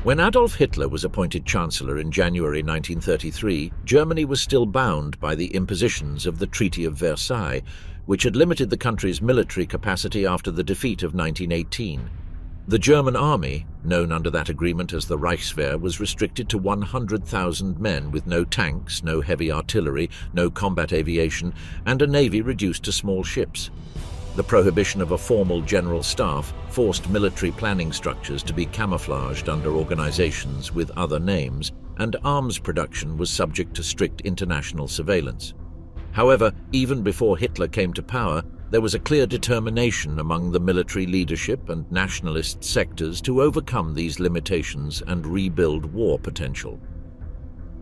When Adolf Hitler was appointed Chancellor in January 1933, Germany was still bound by the impositions of the Treaty of Versailles, which had limited the country's military capacity after the defeat of 1918. The German army, known under that agreement as the Reichswehr, was restricted to 100,000 men with no tanks, no heavy artillery, no combat aviation, and a navy reduced to small ships. The prohibition of a formal general staff forced military planning structures to be camouflaged under organizations with other names, and arms production was subject to strict international surveillance. However, even before Hitler came to power, there was a clear determination among the military leadership and nationalist sectors to overcome these limitations and rebuild war potential.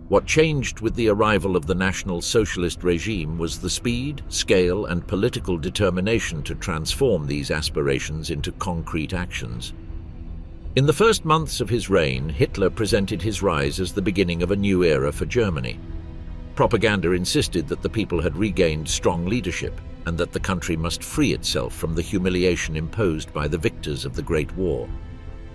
What changed with the arrival of the National Socialist regime was the speed, scale, and political determination to transform these aspirations into concrete actions. In the first months of his reign, Hitler presented his rise as the beginning of a new era for Germany. Propaganda insisted that the people had regained strong leadership and that the country must free itself from the humiliation imposed by the victors of the Great War.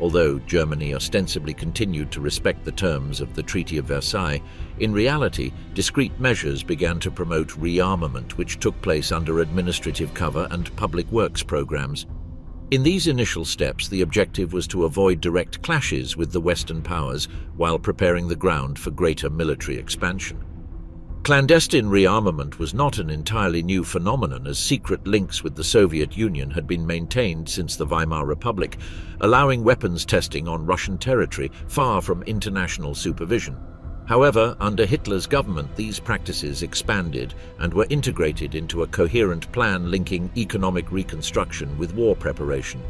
Although Germany ostensibly continued to respect the terms of the Treaty of Versailles, in reality, discrete measures began to promote rearmament, which took place under administrative cover and public works programs. In these initial steps, the objective was to avoid direct clashes with the Western powers while preparing the ground for greater military expansion. Clandestine rearmament was not an entirely new phenomenon, as secret links with the Soviet Union had been maintained since the Weimar Republic, allowing weapons testing on Russian territory far from international supervision. However, under Hitler's government, these practices expanded and were integrated into a coherent plan linking economic reconstruction with war preparation.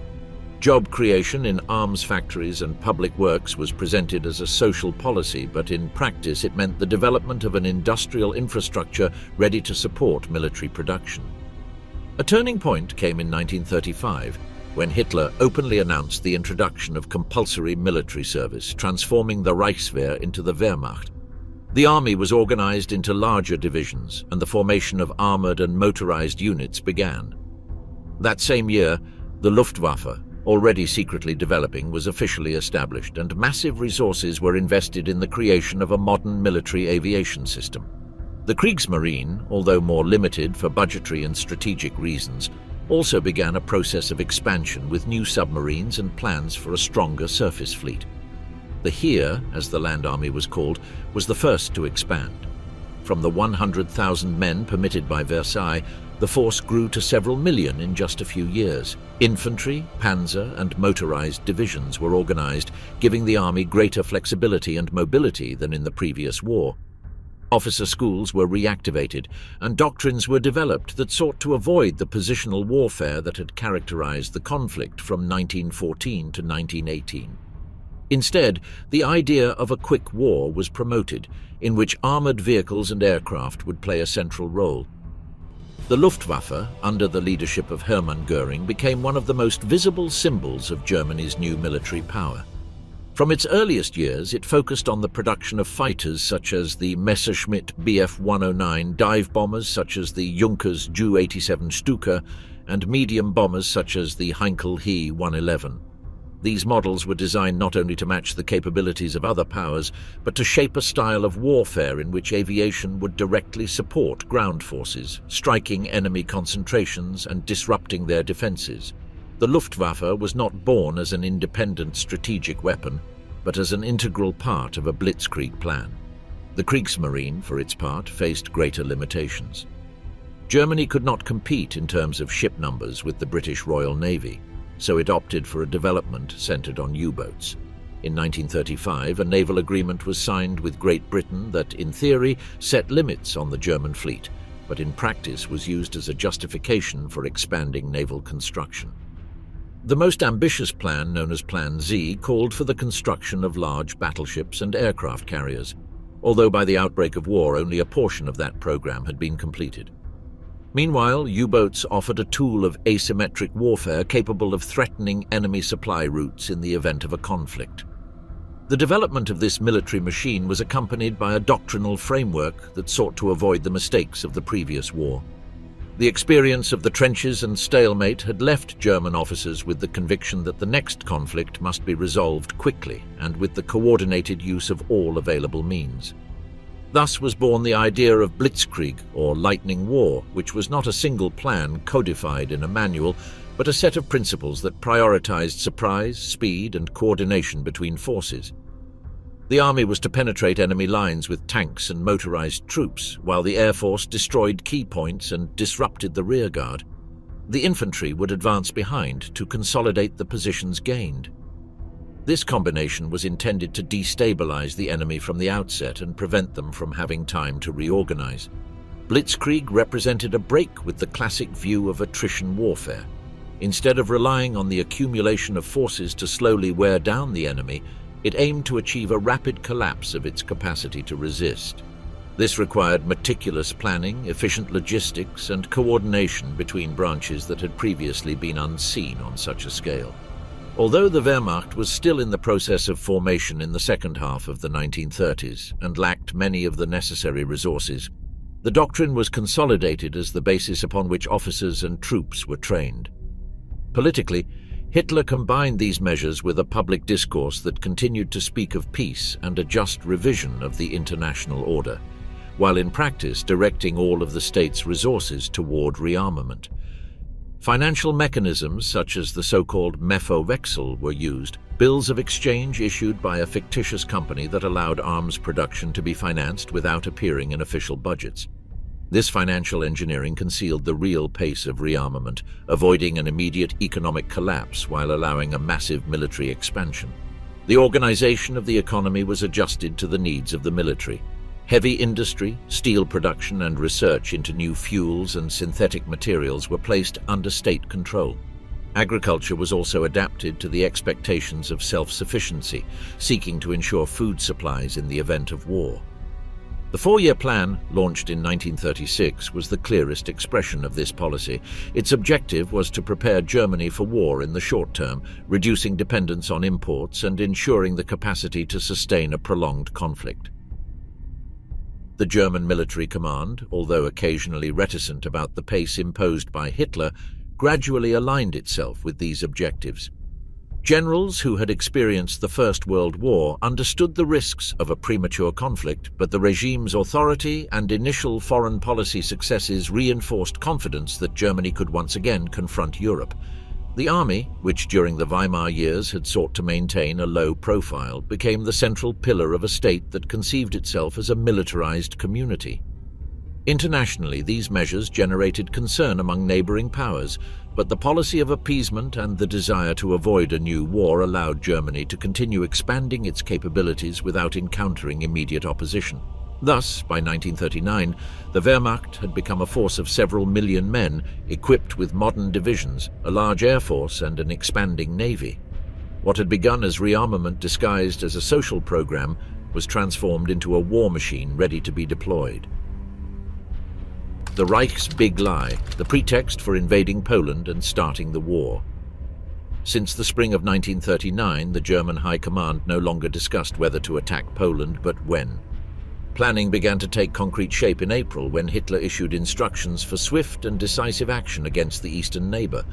Job creation in arms factories and public works was presented as a social policy, but in practice it meant the development of an industrial infrastructure ready to support military production. A turning point came in 1935, when Hitler openly announced the introduction of compulsory military service, transforming the Reichswehr into the Wehrmacht. The army was organized into larger divisions, and the formation of armored and motorized units began. That same year, the Luftwaffe, already secretly developing, was officially established, and massive resources were invested in the creation of a modern military aviation system. The Kriegsmarine, although more limited for budgetary and strategic reasons, also began a process of expansion with new submarines and plans for a stronger surface fleet. The Heer, as the land army was called, was the first to expand. From the 100,000 men permitted by Versailles, the force grew to several million in just a few years. Infantry, panzer, and motorized divisions were organized, giving the army greater flexibility and mobility than in the previous war. Officer schools were reactivated, and doctrines were developed that sought to avoid the positional warfare that had characterized the conflict from 1914 to 1918. Instead, the idea of a quick war was promoted, in which armored vehicles and aircraft would play a central role. The Luftwaffe, under the leadership of Hermann Göring, became one of the most visible symbols of Germany's new military power. From its earliest years, it focused on the production of fighters such as the Messerschmitt Bf 109, dive bombers such as the Junkers Ju-87 Stuka, and medium bombers such as the Heinkel He 111. These models were designed not only to match the capabilities of other powers, but to shape a style of warfare in which aviation would directly support ground forces, striking enemy concentrations and disrupting their defenses. The Luftwaffe was not born as an independent strategic weapon, but as an integral part of a blitzkrieg plan. The Kriegsmarine, for its part, faced greater limitations. Germany could not compete in terms of ship numbers with the British Royal Navy, so it opted for a development centered on U-boats. In 1935, a naval agreement was signed with Great Britain that, in theory, set limits on the German fleet, but in practice was used as a justification for expanding naval construction. The most ambitious plan, known as Plan Z, called for the construction of large battleships and aircraft carriers, although by the outbreak of war only a portion of that program had been completed. Meanwhile, U-boats offered a tool of asymmetric warfare capable of threatening enemy supply routes in the event of a conflict. The development of this military machine was accompanied by a doctrinal framework that sought to avoid the mistakes of the previous war. The experience of the trenches and stalemate had left German officers with the conviction that the next conflict must be resolved quickly and with the coordinated use of all available means. Thus was born the idea of Blitzkrieg, or lightning war, which was not a single plan codified in a manual, but a set of principles that prioritized surprise, speed, and coordination between forces. The army was to penetrate enemy lines with tanks and motorized troops, while the Air Force destroyed key points and disrupted the rearguard. The infantry would advance behind to consolidate the positions gained. This combination was intended to destabilize the enemy from the outset and prevent them from having time to reorganize. Blitzkrieg represented a break with the classic view of attrition warfare. Instead of relying on the accumulation of forces to slowly wear down the enemy, it aimed to achieve a rapid collapse of its capacity to resist. This required meticulous planning, efficient logistics, and coordination between branches that had previously been unseen on such a scale. Although the Wehrmacht was still in the process of formation in the second half of the 1930s and lacked many of the necessary resources, the doctrine was consolidated as the basis upon which officers and troops were trained. Politically, Hitler combined these measures with a public discourse that continued to speak of peace and a just revision of the international order, while in practice directing all of the state's resources toward rearmament. Financial mechanisms such as the so-called Mefo-Wechsel were used, bills of exchange issued by a fictitious company that allowed arms production to be financed without appearing in official budgets. This financial engineering concealed the real pace of rearmament, avoiding an immediate economic collapse while allowing a massive military expansion. The organization of the economy was adjusted to the needs of the military. Heavy industry, steel production, and research into new fuels and synthetic materials were placed under state control. Agriculture was also adapted to the expectations of self-sufficiency, seeking to ensure food supplies in the event of war. The four-year plan, launched in 1936, was the clearest expression of this policy. Its objective was to prepare Germany for war in the short term, reducing dependence on imports and ensuring the capacity to sustain a prolonged conflict. The German military command, although occasionally reticent about the pace imposed by Hitler, gradually aligned itself with these objectives. Generals who had experienced the First World War understood the risks of a premature conflict, but the regime's authority and initial foreign policy successes reinforced confidence that Germany could once again confront Europe. The army, which during the Weimar years had sought to maintain a low profile, became the central pillar of a state that conceived itself as a militarized community. Internationally, these measures generated concern among neighboring powers, but the policy of appeasement and the desire to avoid a new war allowed Germany to continue expanding its capabilities without encountering immediate opposition. Thus, by 1939, the Wehrmacht had become a force of several million men, equipped with modern divisions, a large air force, and an expanding navy. What had begun as rearmament disguised as a social program was transformed into a war machine ready to be deployed. The Reich's big lie, the pretext for invading Poland and starting the war. Since the spring of 1939, the German High Command no longer discussed whether to attack Poland, but when. Planning began to take concrete shape in April when Hitler issued instructions for swift and decisive action against the eastern neighbor.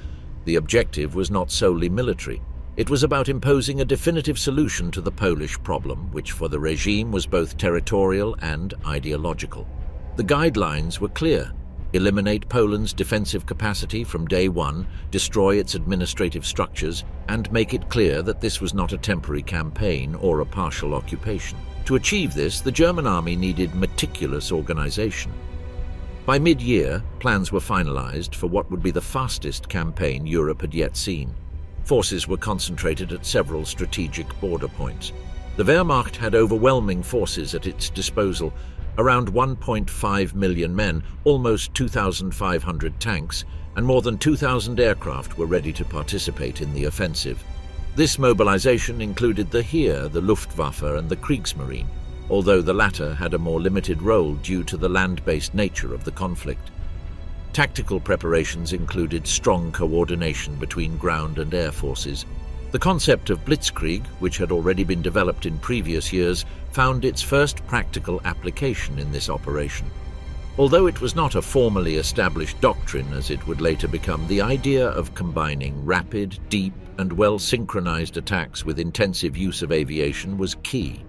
The objective was not solely military. It was about imposing a definitive solution to the Polish problem, which for the regime was both territorial and ideological. The guidelines were clear: eliminate Poland's defensive capacity from day one, destroy its administrative structures, and make it clear that this was not a temporary campaign or a partial occupation. To achieve this, the German army needed meticulous organization. By mid-year, plans were finalized for what would be the fastest campaign Europe had yet seen. Forces were concentrated at several strategic border points. The Wehrmacht had overwhelming forces at its disposal, around 1.5 million men, almost 2,500 tanks, and more than 2,000 aircraft were ready to participate in the offensive. This mobilization included the Heer, the Luftwaffe, and the Kriegsmarine, although the latter had a more limited role due to the land-based nature of the conflict. Tactical preparations included strong coordination between ground and air forces. The concept of Blitzkrieg, which had already been developed in previous years, found its first practical application in this operation. Although it was not a formally established doctrine as it would later become, the idea of combining rapid, deep, and well-synchronized attacks with intensive use of aviation was key.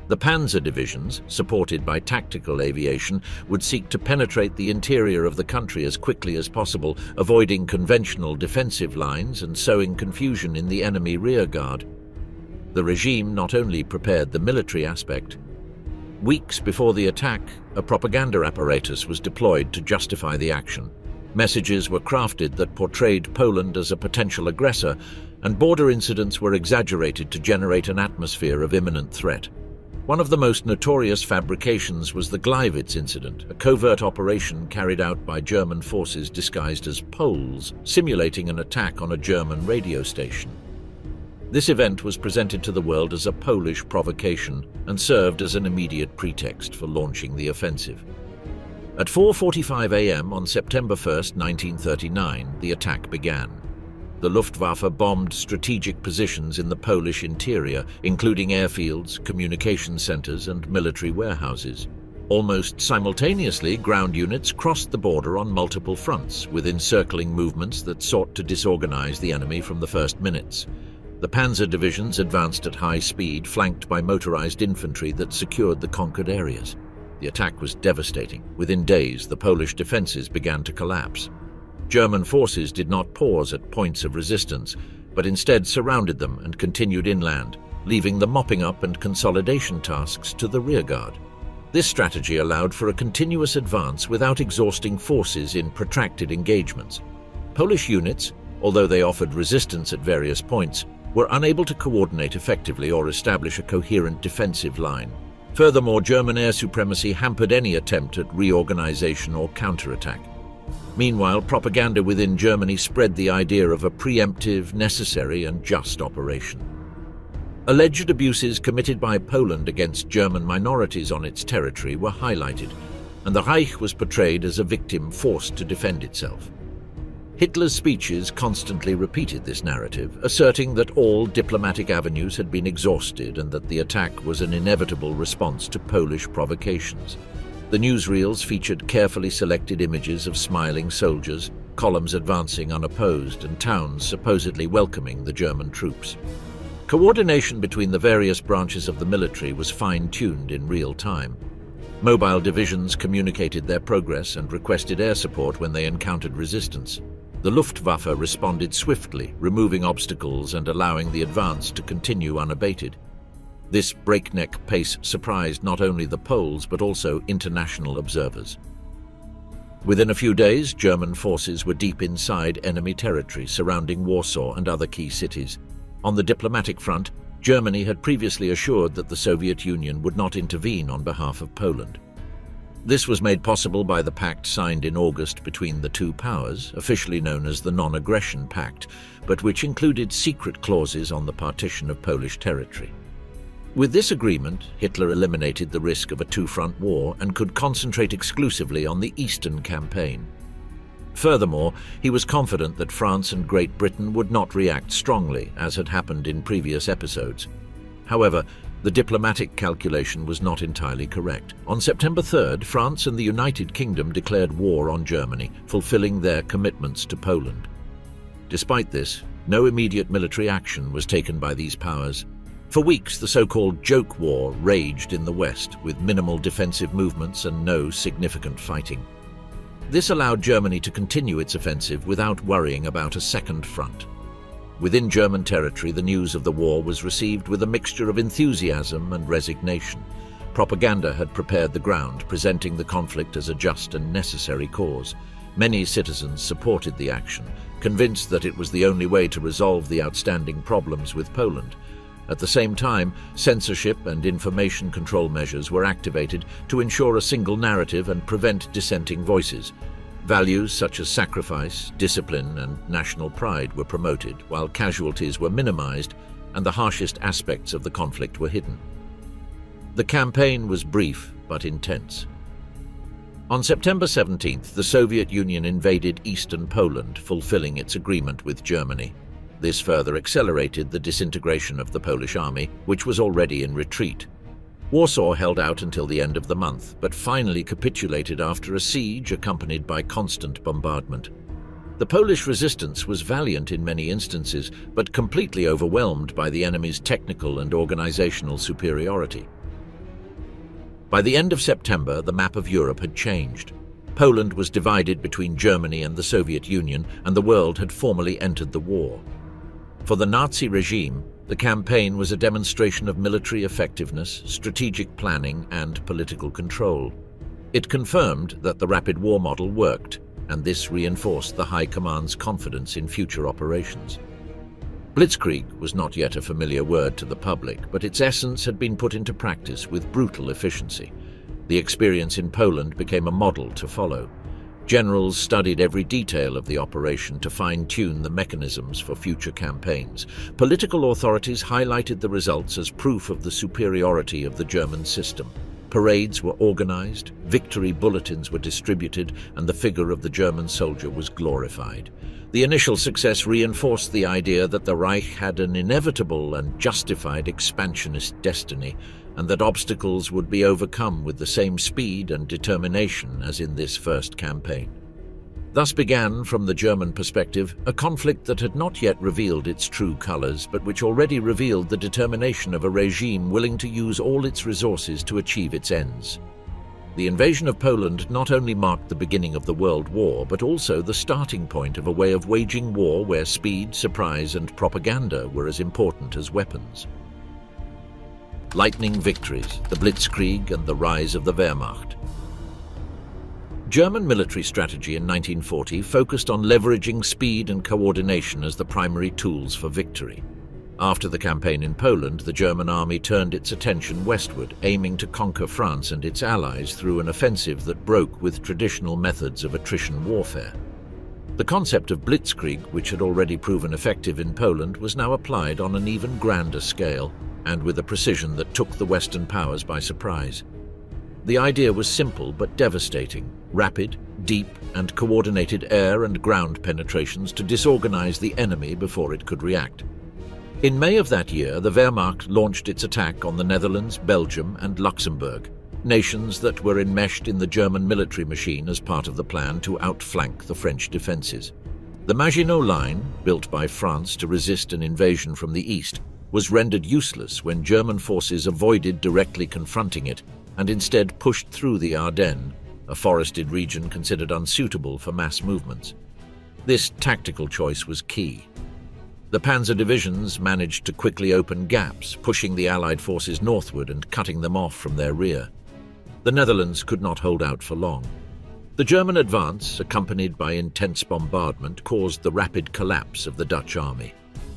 The Panzer divisions, supported by tactical aviation, would seek to penetrate the interior of the country as quickly as possible, avoiding conventional defensive lines and sowing confusion in the enemy rearguard. The regime not only prepared the military aspect. Weeks before the attack, a propaganda apparatus was deployed to justify the action. Messages were crafted that portrayed Poland as a potential aggressor, and border incidents were exaggerated to generate an atmosphere of imminent threat. One of the most notorious fabrications was the Gleiwitz incident, a covert operation carried out by German forces disguised as Poles, simulating an attack on a German radio station. This event was presented to the world as a Polish provocation and served as an immediate pretext for launching the offensive. At 4:45 a.m. on September 1, 1939, the attack began. The Luftwaffe bombed strategic positions in the Polish interior, including airfields, communication centers, and military warehouses. Almost simultaneously, ground units crossed the border on multiple fronts, with encircling movements that sought to disorganize the enemy from the first minutes. The Panzer divisions advanced at high speed, flanked by motorized infantry that secured the conquered areas. The attack was devastating. Within days, the Polish defenses began to collapse. German forces did not pause at points of resistance, but instead surrounded them and continued inland, leaving the mopping up and consolidation tasks to the rearguard. This strategy allowed for a continuous advance without exhausting forces in protracted engagements. Polish units, although they offered resistance at various points, were unable to coordinate effectively or establish a coherent defensive line. Furthermore, German air supremacy hampered any attempt at reorganization or counterattack. Meanwhile, propaganda within Germany spread the idea of a preemptive, necessary, and just operation. Alleged abuses committed by Poland against German minorities on its territory were highlighted, and the Reich was portrayed as a victim forced to defend itself. Hitler's speeches constantly repeated this narrative, asserting that all diplomatic avenues had been exhausted and that the attack was an inevitable response to Polish provocations. The newsreels featured carefully selected images of smiling soldiers, columns advancing unopposed, and towns supposedly welcoming the German troops. Coordination between the various branches of the military was fine-tuned in real time. Mobile divisions communicated their progress and requested air support when they encountered resistance. The Luftwaffe responded swiftly, removing obstacles and allowing the advance to continue unabated. This breakneck pace surprised not only the Poles but also international observers. Within a few days, German forces were deep inside enemy territory surrounding Warsaw and other key cities. On the diplomatic front, Germany had previously assured that the Soviet Union would not intervene on behalf of Poland. This was made possible by the pact signed in August between the two powers, officially known as the Non-Aggression Pact, but which included secret clauses on the partition of Polish territory. With this agreement, Hitler eliminated the risk of a two-front war and could concentrate exclusively on the Eastern campaign. Furthermore, he was confident that France and Great Britain would not react strongly, as had happened in previous episodes. However, the diplomatic calculation was not entirely correct. On September 3rd, France and the United Kingdom declared war on Germany, fulfilling their commitments to Poland. Despite this, no immediate military action was taken by these powers. For weeks, the so-called joke war raged in the West, with minimal defensive movements and no significant fighting. This allowed Germany to continue its offensive without worrying about a second front. Within German territory, the news of the war was received with a mixture of enthusiasm and resignation. Propaganda had prepared the ground, presenting the conflict as a just and necessary cause. Many citizens supported the action, convinced that it was the only way to resolve the outstanding problems with Poland. At the same time, censorship and information control measures were activated to ensure a single narrative and prevent dissenting voices. Values such as sacrifice, discipline, and national pride were promoted, while casualties were minimized and the harshest aspects of the conflict were hidden. The campaign was brief but intense. On September 17th, the Soviet Union invaded eastern Poland, fulfilling its agreement with Germany. This further accelerated the disintegration of the Polish army, which was already in retreat. Warsaw held out until the end of the month, but finally capitulated after a siege accompanied by constant bombardment. The Polish resistance was valiant in many instances, but completely overwhelmed by the enemy's technical and organizational superiority. By the end of September, the map of Europe had changed. Poland was divided between Germany and the Soviet Union, and the world had formally entered the war. For the Nazi regime, the campaign was a demonstration of military effectiveness, strategic planning, and political control. It confirmed that the rapid war model worked, and this reinforced the High Command's confidence in future operations. Blitzkrieg was not yet a familiar word to the public, but its essence had been put into practice with brutal efficiency. The experience in Poland became a model to follow. Generals studied every detail of the operation to fine-tune the mechanisms for future campaigns. Political authorities highlighted the results as proof of the superiority of the German system. Parades were organized, victory bulletins were distributed, and the figure of the German soldier was glorified. The initial success reinforced the idea that the Reich had an inevitable and justified expansionist destiny, and that obstacles would be overcome with the same speed and determination as in this first campaign. Thus began, from the German perspective, a conflict that had not yet revealed its true colors, but which already revealed the determination of a regime willing to use all its resources to achieve its ends. The invasion of Poland not only marked the beginning of the World War, but also the starting point of a way of waging war where speed, surprise, and propaganda were as important as weapons. Lightning victories, the Blitzkrieg, and the rise of the Wehrmacht. German military strategy in 1940 focused on leveraging speed and coordination as the primary tools for victory. After the campaign in Poland, the German army turned its attention westward, aiming to conquer France and its allies through an offensive that broke with traditional methods of attrition warfare. The concept of Blitzkrieg, which had already proven effective in Poland, was now applied on an even grander scale, and with a precision that took the Western powers by surprise. The idea was simple but devastating: rapid, deep, and coordinated air and ground penetrations to disorganize the enemy before it could react. In May of that year, the Wehrmacht launched its attack on the Netherlands, Belgium, and Luxembourg, nations that were enmeshed in the German military machine as part of the plan to outflank the French defenses. The Maginot Line, built by France to resist an invasion from the east, was rendered useless when German forces avoided directly confronting it and instead pushed through the Ardennes, a forested region considered unsuitable for mass movements. This tactical choice was key. The panzer divisions managed to quickly open gaps, pushing the Allied forces northward and cutting them off from their rear. The Netherlands could not hold out for long. The German advance, accompanied by intense bombardment, caused the rapid collapse of the Dutch army.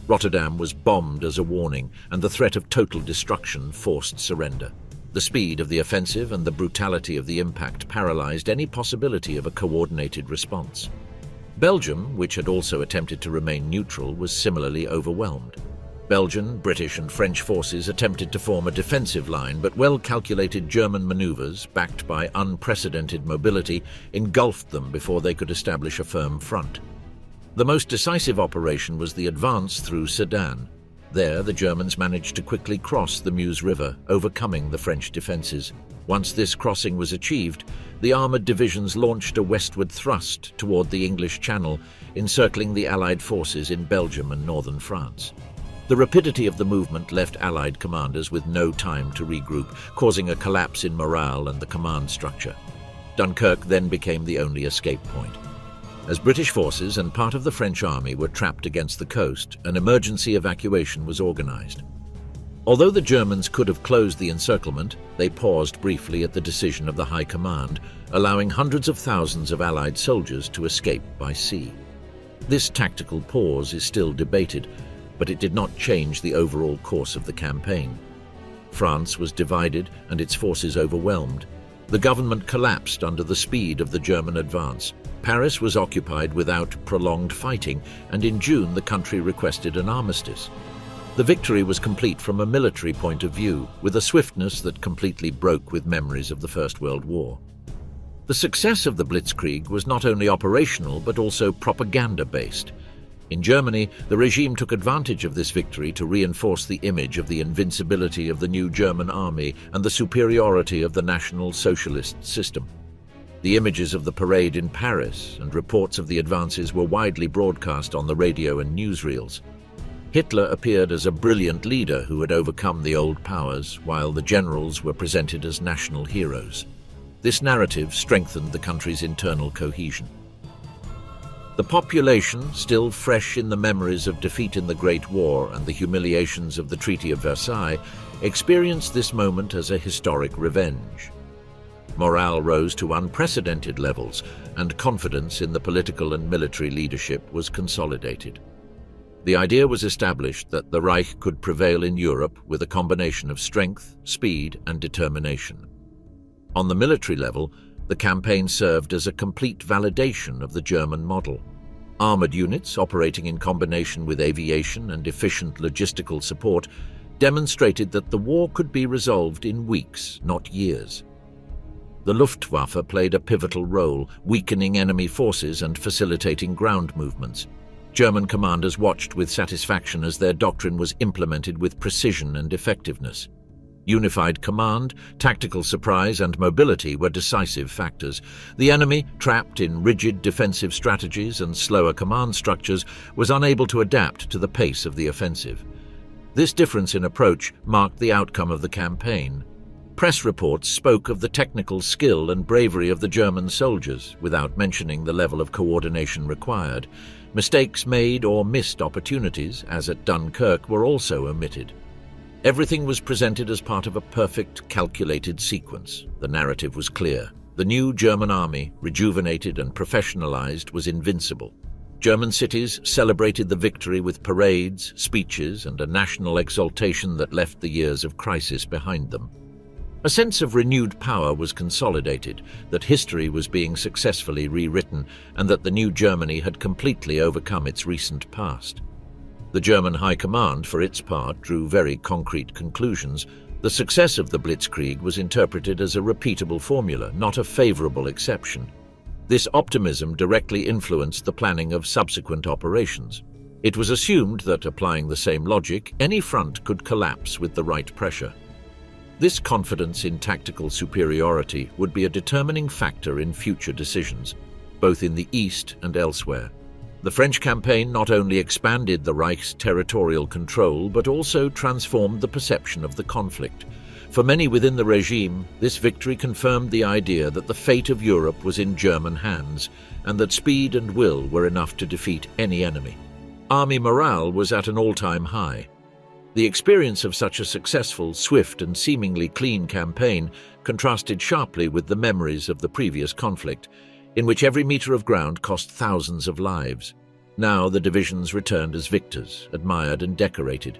Rotterdam was bombed as a warning, and the threat of total destruction forced surrender. The speed of the offensive and the brutality of the impact paralyzed any possibility of a coordinated response. Belgium, which had also attempted to remain neutral, was similarly overwhelmed. Belgian, British, and French forces attempted to form a defensive line, but well-calculated German maneuvers, backed by unprecedented mobility, engulfed them before they could establish a firm front. The most decisive operation was the advance through Sedan. There, the Germans managed to quickly cross the Meuse River, overcoming the French defenses. Once this crossing was achieved, the armoured divisions launched a westward thrust toward the English Channel, encircling the Allied forces in Belgium and northern France. The rapidity of the movement left Allied commanders with no time to regroup, causing a collapse in morale and the command structure. Dunkirk then became the only escape point. As British forces and part of the French army were trapped against the coast, an emergency evacuation was organized. Although the Germans could have closed the encirclement, they paused briefly at the decision of the High Command, allowing hundreds of thousands of Allied soldiers to escape by sea. This tactical pause is still debated, but it did not change the overall course of the campaign. France was divided and its forces overwhelmed. The government collapsed under the speed of the German advance. Paris was occupied without prolonged fighting, and in June the country requested an armistice. The victory was complete from a military point of view, with a swiftness that completely broke with memories of the First World War. The success of the Blitzkrieg was not only operational but also propaganda-based. In Germany, the regime took advantage of this victory to reinforce the image of the invincibility of the new German army and the superiority of the National Socialist system. The images of the parade in Paris and reports of the advances were widely broadcast on the radio and newsreels. Hitler appeared as a brilliant leader who had overcome the old powers, while the generals were presented as national heroes. This narrative strengthened the country's internal cohesion. The population, still fresh in the memories of defeat in the Great War and the humiliations of the Treaty of Versailles, experienced this moment as a historic revenge. Morale rose to unprecedented levels, and confidence in the political and military leadership was consolidated. The idea was established that the Reich could prevail in Europe with a combination of strength, speed, and determination. On the military level, the campaign served as a complete validation of the German model. Armored units operating in combination with aviation and efficient logistical support demonstrated that the war could be resolved in weeks, not years. The Luftwaffe played a pivotal role, weakening enemy forces and facilitating ground movements. German commanders watched with satisfaction as their doctrine was implemented with precision and effectiveness. Unified command, tactical surprise, and mobility were decisive factors. The enemy, trapped in rigid defensive strategies and slower command structures, was unable to adapt to the pace of the offensive. This difference in approach marked the outcome of the campaign. Press reports spoke of the technical skill and bravery of the German soldiers, without mentioning the level of coordination required. Mistakes made or missed opportunities, as at Dunkirk, were also omitted. Everything was presented as part of a perfect, calculated sequence. The narrative was clear. The new German army, rejuvenated and professionalized, was invincible. German cities celebrated the victory with parades, speeches, and a national exultation that left the years of crisis behind them. A sense of renewed power was consolidated, that history was being successfully rewritten, and that the new Germany had completely overcome its recent past. The German High Command, for its part, drew very concrete conclusions. The success of the Blitzkrieg was interpreted as a repeatable formula, not a favorable exception. This optimism directly influenced the planning of subsequent operations. It was assumed that, applying the same logic, any front could collapse with the right pressure. This confidence in tactical superiority would be a determining factor in future decisions, both in the East and elsewhere. The French campaign not only expanded the Reich's territorial control, but also transformed the perception of the conflict. For many within the regime, this victory confirmed the idea that the fate of Europe was in German hands, and that speed and will were enough to defeat any enemy. Army morale was at an all-time high. The experience of such a successful, swift, and seemingly clean campaign contrasted sharply with the memories of the previous conflict, in which every meter of ground cost thousands of lives. Now the divisions returned as victors, admired and decorated.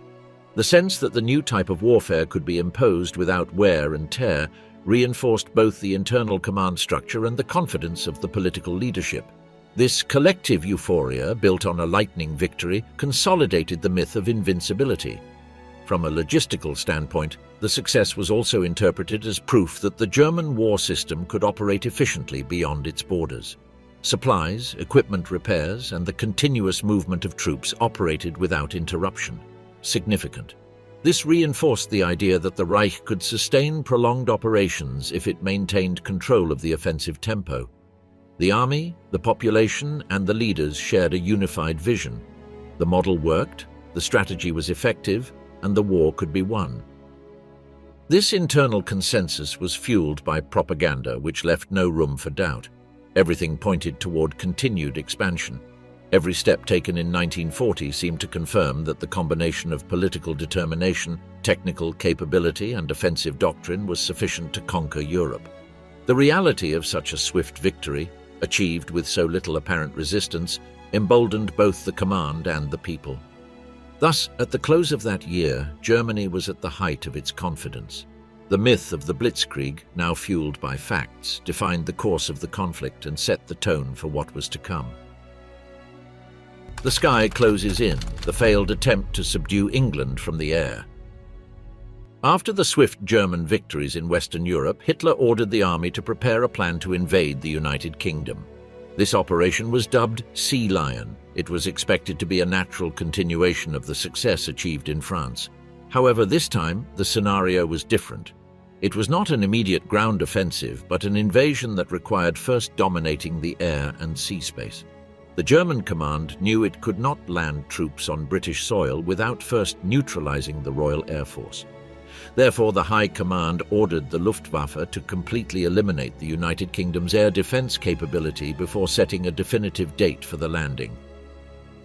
The sense that the new type of warfare could be imposed without wear and tear reinforced both the internal command structure and the confidence of the political leadership. This collective euphoria, built on a lightning victory, consolidated the myth of invincibility. From a logistical standpoint, the success was also interpreted as proof that the German war system could operate efficiently beyond its borders. Supplies, equipment repairs, and the continuous movement of troops operated without interruption. Significant. This reinforced the idea that the Reich could sustain prolonged operations if it maintained control of the offensive tempo. The army, the population, and the leaders shared a unified vision. The model worked, the strategy was effective, and the war could be won. This internal consensus was fueled by propaganda which left no room for doubt. Everything pointed toward continued expansion. Every step taken in 1940 seemed to confirm that the combination of political determination, technical capability, and offensive doctrine was sufficient to conquer Europe. The reality of such a swift victory, achieved with so little apparent resistance, emboldened both the command and the people. Thus, at the close of that year, Germany was at the height of its confidence. The myth of the Blitzkrieg, now fueled by facts, defined the course of the conflict and set the tone for what was to come. The sky closes in, the failed attempt to subdue England from the air. After the swift German victories in Western Europe, Hitler ordered the army to prepare a plan to invade the United Kingdom. This operation was dubbed Sea Lion. It was expected to be a natural continuation of the success achieved in France. However, this time, the scenario was different. It was not an immediate ground offensive, but an invasion that required first dominating the air and sea space. The German command knew it could not land troops on British soil without first neutralizing the Royal Air Force. Therefore, the High Command ordered the Luftwaffe to completely eliminate the United Kingdom's air defense capability before setting a definitive date for the landing.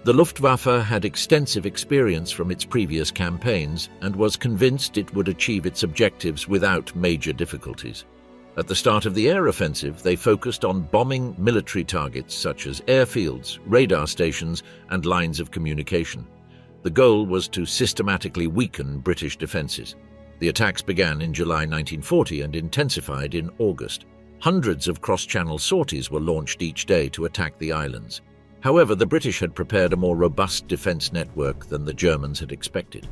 The Luftwaffe had extensive experience from its previous campaigns and was convinced it would achieve its objectives without major difficulties. At the start of the air offensive, they focused on bombing military targets such as airfields, radar stations, and lines of communication. The goal was to systematically weaken British defenses. The attacks began in July 1940 and intensified in August. Hundreds of cross-channel sorties were launched each day to attack the islands. However, the British had prepared a more robust defense network than the Germans had expected.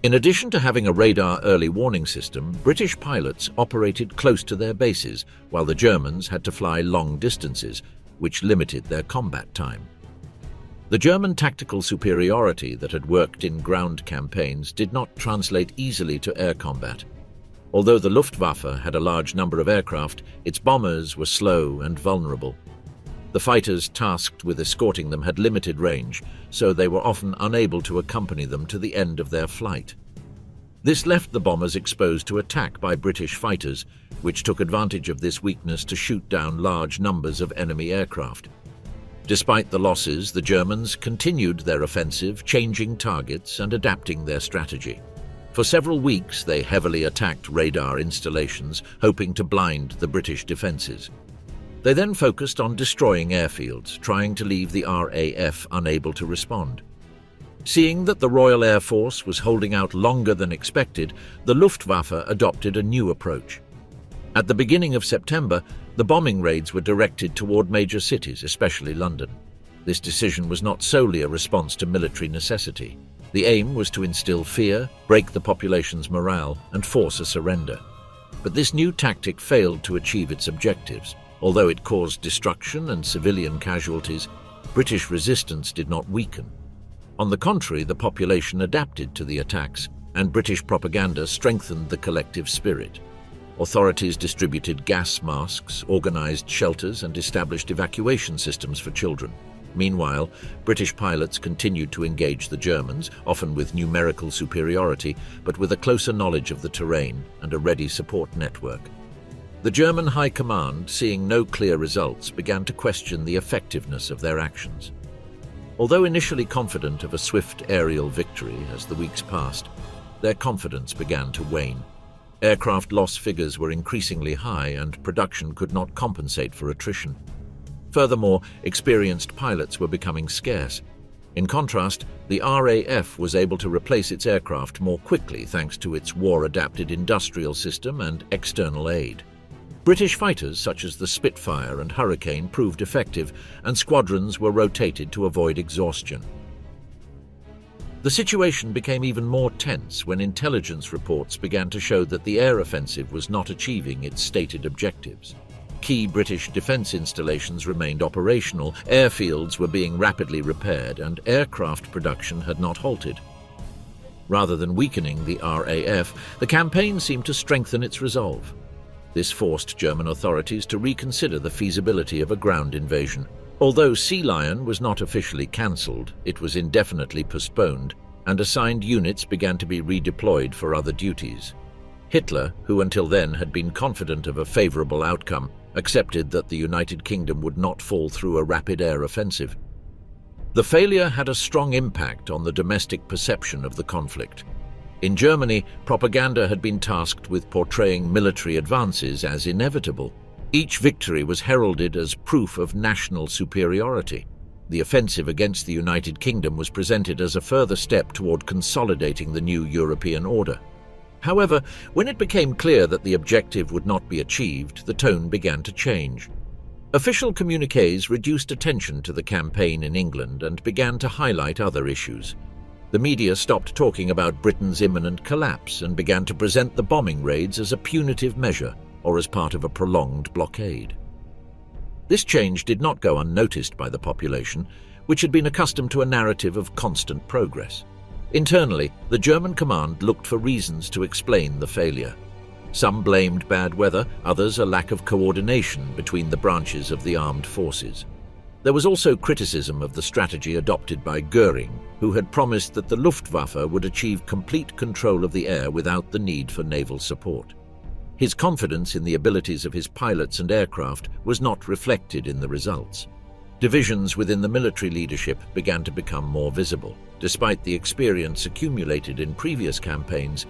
In addition to having a radar early warning system, British pilots operated close to their bases, while the Germans had to fly long distances, which limited their combat time. The German tactical superiority that had worked in ground campaigns did not translate easily to air combat. Although the Luftwaffe had a large number of aircraft, its bombers were slow and vulnerable. The fighters tasked with escorting them had limited range, so they were often unable to accompany them to the end of their flight. This left the bombers exposed to attack by British fighters, which took advantage of this weakness to shoot down large numbers of enemy aircraft. Despite the losses, the Germans continued their offensive, changing targets and adapting their strategy. For several weeks, they heavily attacked radar installations, hoping to blind the British defenses. They then focused on destroying airfields, trying to leave the RAF unable to respond. Seeing that the Royal Air Force was holding out longer than expected, the Luftwaffe adopted a new approach. At the beginning of September, the bombing raids were directed toward major cities, especially London. This decision was not solely a response to military necessity. The aim was to instill fear, break the population's morale, and force a surrender. But this new tactic failed to achieve its objectives. Although it caused destruction and civilian casualties, British resistance did not weaken. On the contrary, the population adapted to the attacks, and British propaganda strengthened the collective spirit. Authorities distributed gas masks, organized shelters, and established evacuation systems for children. Meanwhile, British pilots continued to engage the Germans, often with numerical superiority, but with a closer knowledge of the terrain and a ready support network. The German High Command, seeing no clear results, began to question the effectiveness of their actions. Although initially confident of a swift aerial victory as the weeks passed, their confidence began to wane. Aircraft loss figures were increasingly high and production could not compensate for attrition. Furthermore, experienced pilots were becoming scarce. In contrast, the RAF was able to replace its aircraft more quickly thanks to its war-adapted industrial system and external aid. British fighters such as the Spitfire and Hurricane proved effective, and squadrons were rotated to avoid exhaustion. The situation became even more tense when intelligence reports began to show that the air offensive was not achieving its stated objectives. Key British defence installations remained operational, airfields were being rapidly repaired, and aircraft production had not halted. Rather than weakening the RAF, the campaign seemed to strengthen its resolve. This forced German authorities to reconsider the feasibility of a ground invasion. Although Sea Lion was not officially cancelled, it was indefinitely postponed, and assigned units began to be redeployed for other duties. Hitler, who until then had been confident of a favourable outcome, accepted that the United Kingdom would not fall through a rapid air offensive. The failure had a strong impact on the domestic perception of the conflict. In Germany, propaganda had been tasked with portraying military advances as inevitable. Each victory was heralded as proof of national superiority. The offensive against the United Kingdom was presented as a further step toward consolidating the new European order. However, when it became clear that the objective would not be achieved, the tone began to change. Official communiques reduced attention to the campaign in England and began to highlight other issues. The media stopped talking about Britain's imminent collapse and began to present the bombing raids as a punitive measure or as part of a prolonged blockade. This change did not go unnoticed by the population, which had been accustomed to a narrative of constant progress. Internally, the German command looked for reasons to explain the failure. Some blamed bad weather, others a lack of coordination between the branches of the armed forces. There was also criticism of the strategy adopted by Göring, who had promised that the Luftwaffe would achieve complete control of the air without the need for naval support. His confidence in the abilities of his pilots and aircraft was not reflected in the results. Divisions within the military leadership began to become more visible. Despite the experience accumulated in previous campaigns,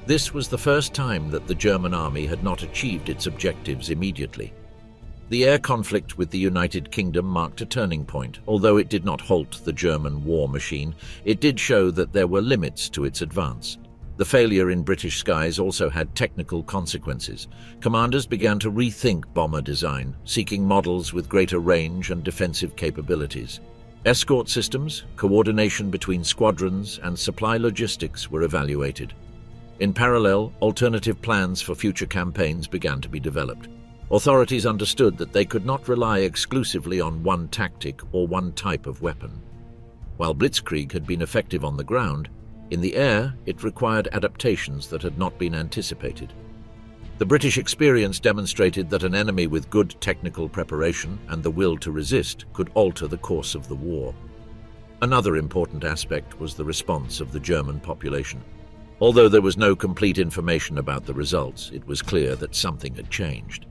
this was the first time that the German army had not achieved its objectives immediately. The air conflict with the United Kingdom marked a turning point. Although it did not halt the German war machine, it did show that there were limits to its advance. The failure in British skies also had technical consequences. Commanders began to rethink bomber design, seeking models with greater range and defensive capabilities. Escort systems, coordination between squadrons, and supply logistics were evaluated. In parallel, alternative plans for future campaigns began to be developed. Authorities understood that they could not rely exclusively on one tactic or one type of weapon. While Blitzkrieg had been effective on the ground, in the air it required adaptations that had not been anticipated. The British experience demonstrated that an enemy with good technical preparation and the will to resist could alter the course of the war. Another important aspect was the response of the German population. Although there was no complete information about the results, it was clear that something had changed.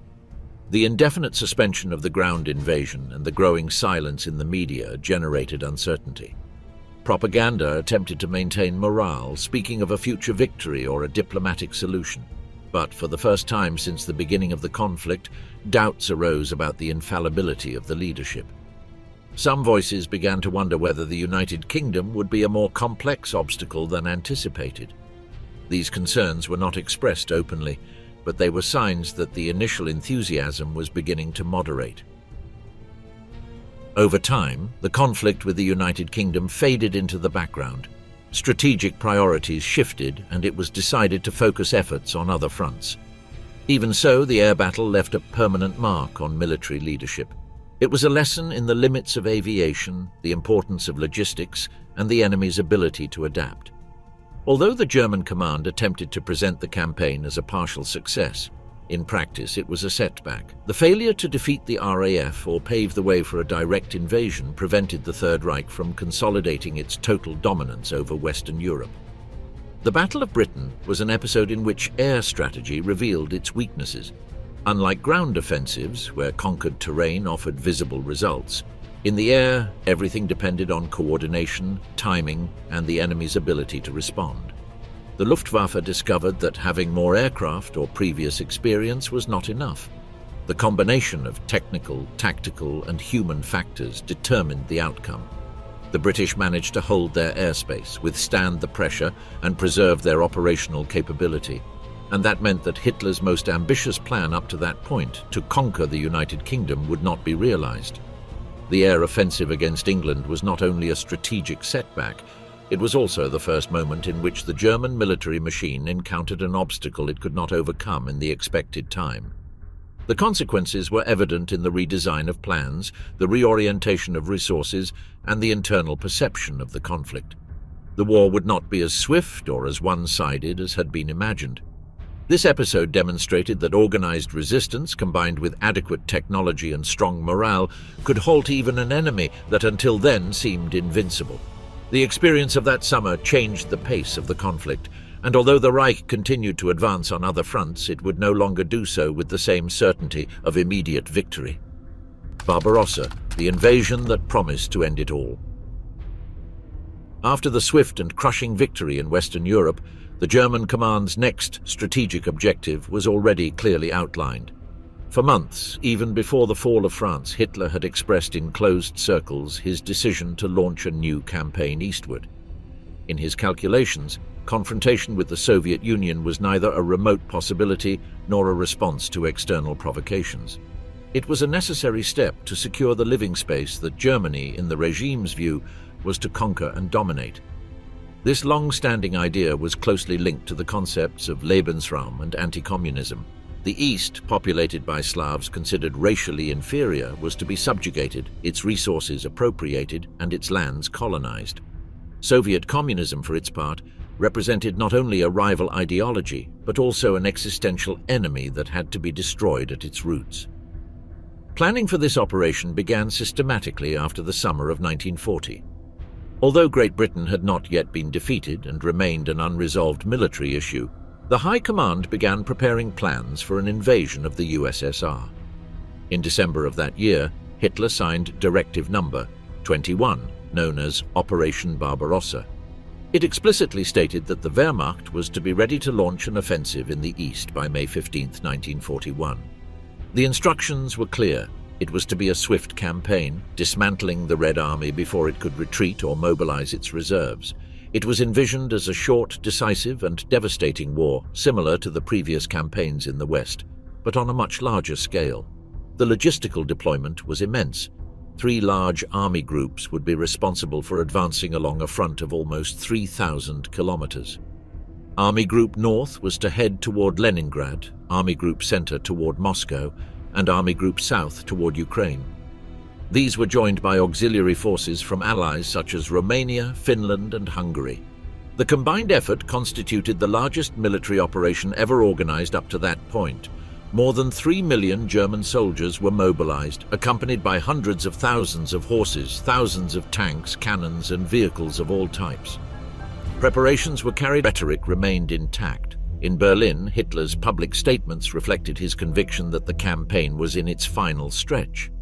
The indefinite suspension of the ground invasion and the growing silence in the media generated uncertainty. Propaganda attempted to maintain morale, speaking of a future victory or a diplomatic solution. But for the first time since the beginning of the conflict, doubts arose about the infallibility of the leadership. Some voices began to wonder whether the United Kingdom would be a more complex obstacle than anticipated. These concerns were not expressed openly, but they were signs that the initial enthusiasm was beginning to moderate. Over time, the conflict with the United Kingdom faded into the background. Strategic priorities shifted, and it was decided to focus efforts on other fronts. Even so, the air battle left a permanent mark on military leadership. It was a lesson in the limits of aviation, the importance of logistics, and the enemy's ability to adapt. Although the German command attempted to present the campaign as a partial success, in practice it was a setback. The failure to defeat the RAF or pave the way for a direct invasion prevented the Third Reich from consolidating its total dominance over Western Europe. The Battle of Britain was an episode in which air strategy revealed its weaknesses. Unlike ground offensives, where conquered terrain offered visible results, in the air, everything depended on coordination, timing, and the enemy's ability to respond. The Luftwaffe discovered that having more aircraft or previous experience was not enough. The combination of technical, tactical, and human factors determined the outcome. The British managed to hold their airspace, withstand the pressure, and preserve their operational capability. And that meant that Hitler's most ambitious plan up to that point, to conquer the United Kingdom, would not be realized. The air offensive against England was not only a strategic setback, it was also the first moment in which the German military machine encountered an obstacle it could not overcome in the expected time. The consequences were evident in the redesign of plans, the reorientation of resources, and the internal perception of the conflict. The war would not be as swift or as one-sided as had been imagined. This episode demonstrated that organized resistance, combined with adequate technology and strong morale, could halt even an enemy that until then seemed invincible. The experience of that summer changed the pace of the conflict, and although the Reich continued to advance on other fronts, it would no longer do so with the same certainty of immediate victory. Barbarossa, the invasion that promised to end it all. After the swift and crushing victory in Western Europe, the German command's next strategic objective was already clearly outlined. For months, even before the fall of France, Hitler had expressed in closed circles his decision to launch a new campaign eastward. In his calculations, confrontation with the Soviet Union was neither a remote possibility nor a response to external provocations. It was a necessary step to secure the living space that Germany, in the regime's view, was to conquer and dominate. This long-standing idea was closely linked to the concepts of Lebensraum and anti-communism. The east, populated by Slavs considered racially inferior, was to be subjugated, its resources appropriated, and its lands colonized. Soviet communism, for its part, represented not only a rival ideology, but also an existential enemy that had to be destroyed at its roots. Planning for this operation began systematically after the summer of 1940. Although Great Britain had not yet been defeated and remained an unresolved military issue, the High Command began preparing plans for an invasion of the USSR. In December of that year, Hitler signed Directive No. 21, known as Operation Barbarossa. It explicitly stated that the Wehrmacht was to be ready to launch an offensive in the east by May 15, 1941. The instructions were clear. It was to be a swift campaign, dismantling the Red Army before it could retreat or mobilize its reserves. It was envisioned as a short, decisive, and devastating war, similar to the previous campaigns in the West, but on a much larger scale. The logistical deployment was immense. 3 large army groups would be responsible for advancing along a front of almost 3,000 kilometers. Army Group North was to head toward Leningrad, Army Group Center toward Moscow, and Army Group South toward Ukraine. These were joined by auxiliary forces from allies such as Romania, Finland, and Hungary. The combined effort constituted the largest military operation ever organized up to that point. More than 3 million German soldiers were mobilized, accompanied by hundreds of thousands of horses, thousands of tanks, cannons, and vehicles of all types. Preparations were carried. Rhetoric remained intact. In Berlin, Hitler's public statements reflected his conviction that the campaign was in its final stretch.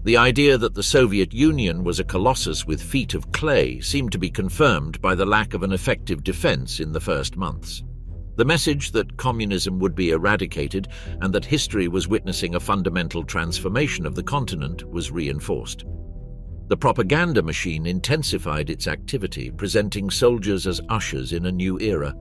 The idea that the Soviet Union was a colossus with feet of clay seemed to be confirmed by the lack of an effective defense in the first months. The message that communism would be eradicated and that history was witnessing a fundamental transformation of the continent was reinforced. The propaganda machine intensified its activity, presenting soldiers as ushers in a new era.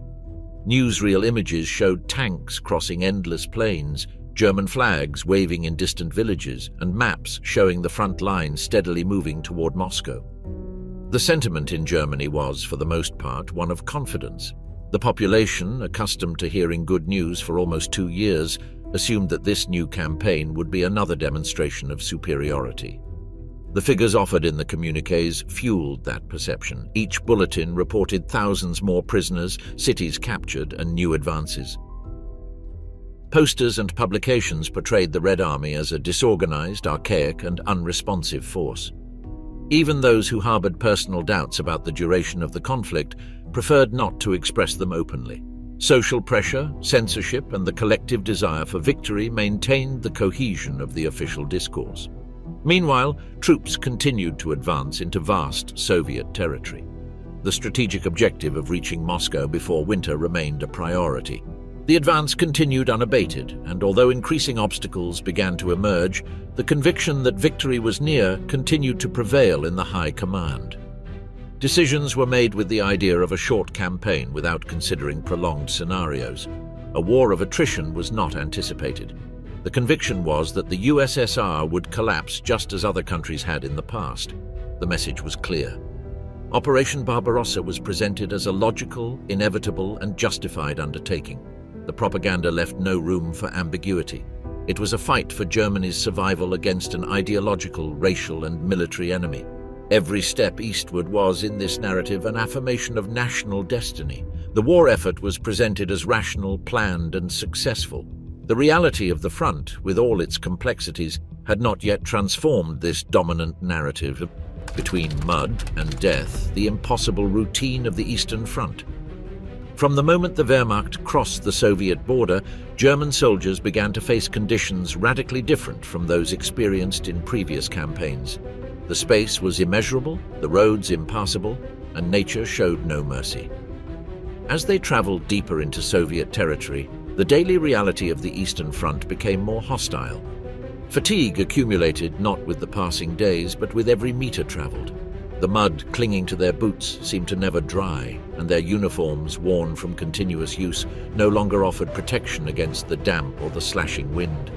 Newsreel images showed tanks crossing endless plains, German flags waving in distant villages, and maps showing the front line steadily moving toward Moscow. The sentiment in Germany was, for the most part, one of confidence. The population, accustomed to hearing good news for almost 2 years, assumed that this new campaign would be another demonstration of superiority. The figures offered in the communiques fueled that perception. Each bulletin reported thousands more prisoners, cities captured, and new advances. Posters and publications portrayed the Red Army as a disorganized, archaic, and unresponsive force. Even those who harbored personal doubts about the duration of the conflict preferred not to express them openly. Social pressure, censorship, and the collective desire for victory maintained the cohesion of the official discourse. Meanwhile, troops continued to advance into vast Soviet territory. The strategic objective of reaching Moscow before winter remained a priority. The advance continued unabated, and although increasing obstacles began to emerge, the conviction that victory was near continued to prevail in the High Command. Decisions were made with the idea of a short campaign without considering prolonged scenarios. A war of attrition was not anticipated. The conviction was that the USSR would collapse just as other countries had in the past. The message was clear. Operation Barbarossa was presented as a logical, inevitable, and justified undertaking. The propaganda left no room for ambiguity. It was a fight for Germany's survival against an ideological, racial, and military enemy. Every step eastward was, in this narrative, an affirmation of national destiny. The war effort was presented as rational, planned, and successful. The reality of the front, with all its complexities, had not yet transformed this dominant narrative. Between mud and death, the impossible routine of the Eastern Front. From the moment the Wehrmacht crossed the Soviet border, German soldiers began to face conditions radically different from those experienced in previous campaigns. The space was immeasurable, the roads impassable, and nature showed no mercy. As they traveled deeper into Soviet territory, the daily reality of the Eastern Front became more hostile. Fatigue accumulated not with the passing days, but with every meter traveled. The mud clinging to their boots seemed to never dry, and their uniforms, worn from continuous use, no longer offered protection against the damp or the slashing wind.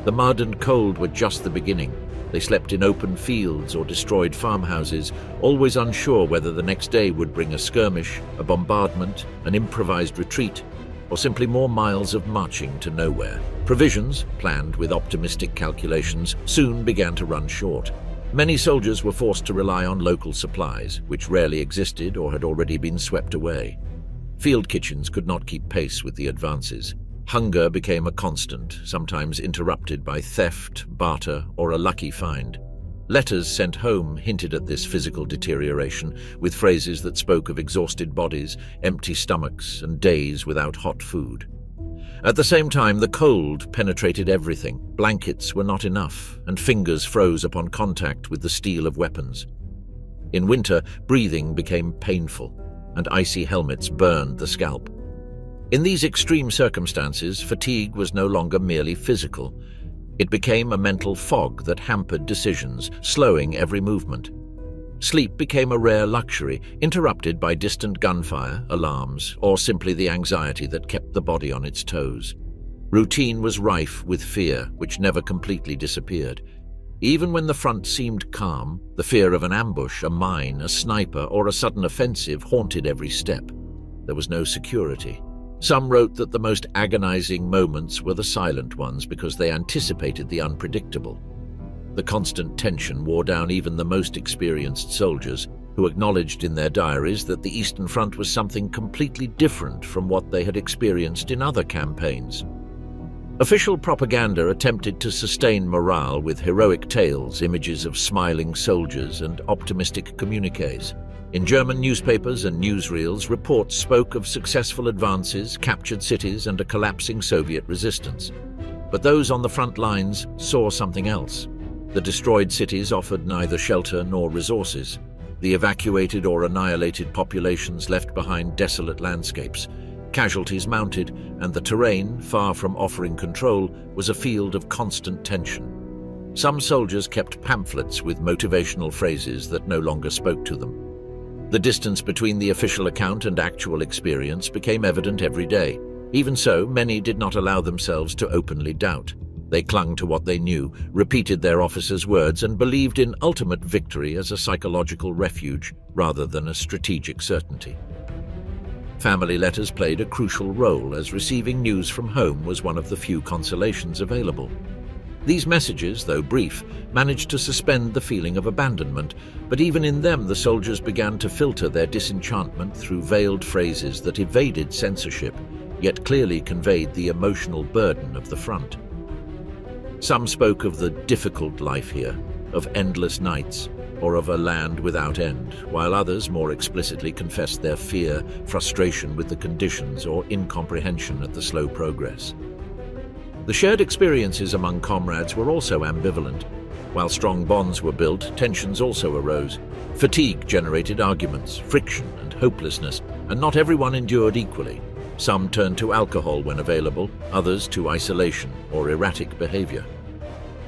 The mud and cold were just the beginning. They slept in open fields or destroyed farmhouses, always unsure whether the next day would bring a skirmish, a bombardment, an improvised retreat, or simply more miles of marching to nowhere. Provisions, planned with optimistic calculations, soon began to run short. Many soldiers were forced to rely on local supplies, which rarely existed or had already been swept away. Field kitchens could not keep pace with the advances. Hunger became a constant, sometimes interrupted by theft, barter, or a lucky find. Letters sent home hinted at this physical deterioration, with phrases that spoke of exhausted bodies, empty stomachs, and days without hot food. At the same time, the cold penetrated everything. Blankets were not enough, and fingers froze upon contact with the steel of weapons. In winter, breathing became painful, and icy helmets burned the scalp. In these extreme circumstances, fatigue was no longer merely physical. It became a mental fog that hampered decisions, slowing every movement. Sleep became a rare luxury, interrupted by distant gunfire, alarms, or simply the anxiety that kept the body on its toes. Routine was rife with fear, which never completely disappeared. Even when the front seemed calm, the fear of an ambush, a mine, a sniper, or a sudden offensive haunted every step. There was no security. Some wrote that the most agonizing moments were the silent ones because they anticipated the unpredictable. The constant tension wore down even the most experienced soldiers, who acknowledged in their diaries that the Eastern Front was something completely different from what they had experienced in other campaigns. Official propaganda attempted to sustain morale with heroic tales, images of smiling soldiers, and optimistic communiques. In German newspapers and newsreels, reports spoke of successful advances, captured cities, and a collapsing Soviet resistance. But those on the front lines saw something else. The destroyed cities offered neither shelter nor resources. The evacuated or annihilated populations left behind desolate landscapes. Casualties mounted, and the terrain, far from offering control, was a field of constant tension. Some soldiers kept pamphlets with motivational phrases that no longer spoke to them. The distance between the official account and actual experience became evident every day. Even so, many did not allow themselves to openly doubt. They clung to what they knew, repeated their officers' words, and believed in ultimate victory as a psychological refuge rather than a strategic certainty. Family letters played a crucial role, as receiving news from home was one of the few consolations available. These messages, though brief, managed to suspend the feeling of abandonment, but even in them the soldiers began to filter their disenchantment through veiled phrases that evaded censorship, yet clearly conveyed the emotional burden of the front. Some spoke of the difficult life here, of endless nights, or of a land without end, while others more explicitly confessed their fear, frustration with the conditions, or incomprehension at the slow progress. The shared experiences among comrades were also ambivalent. While strong bonds were built, tensions also arose. Fatigue generated arguments, friction, and hopelessness, and not everyone endured equally. Some turned to alcohol when available, others to isolation or erratic behavior.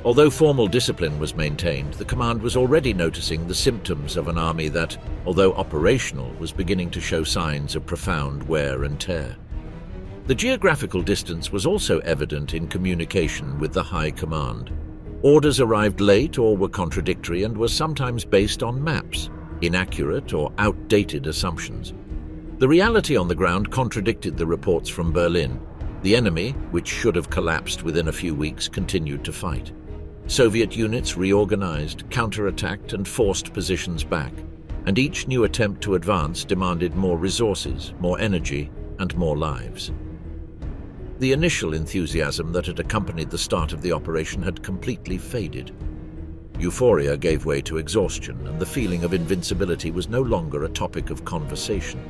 Although formal discipline was maintained, the command was already noticing the symptoms of an army that, although operational, was beginning to show signs of profound wear and tear. The geographical distance was also evident in communication with the high command. Orders arrived late or were contradictory and were sometimes based on maps, inaccurate or outdated assumptions. The reality on the ground contradicted the reports from Berlin. The enemy, which should have collapsed within a few weeks, continued to fight. Soviet units reorganized, counterattacked, and forced positions back, and each new attempt to advance demanded more resources, more energy, and more lives. The initial enthusiasm that had accompanied the start of the operation had completely faded. Euphoria gave way to exhaustion, and the feeling of invincibility was no longer a topic of conversation.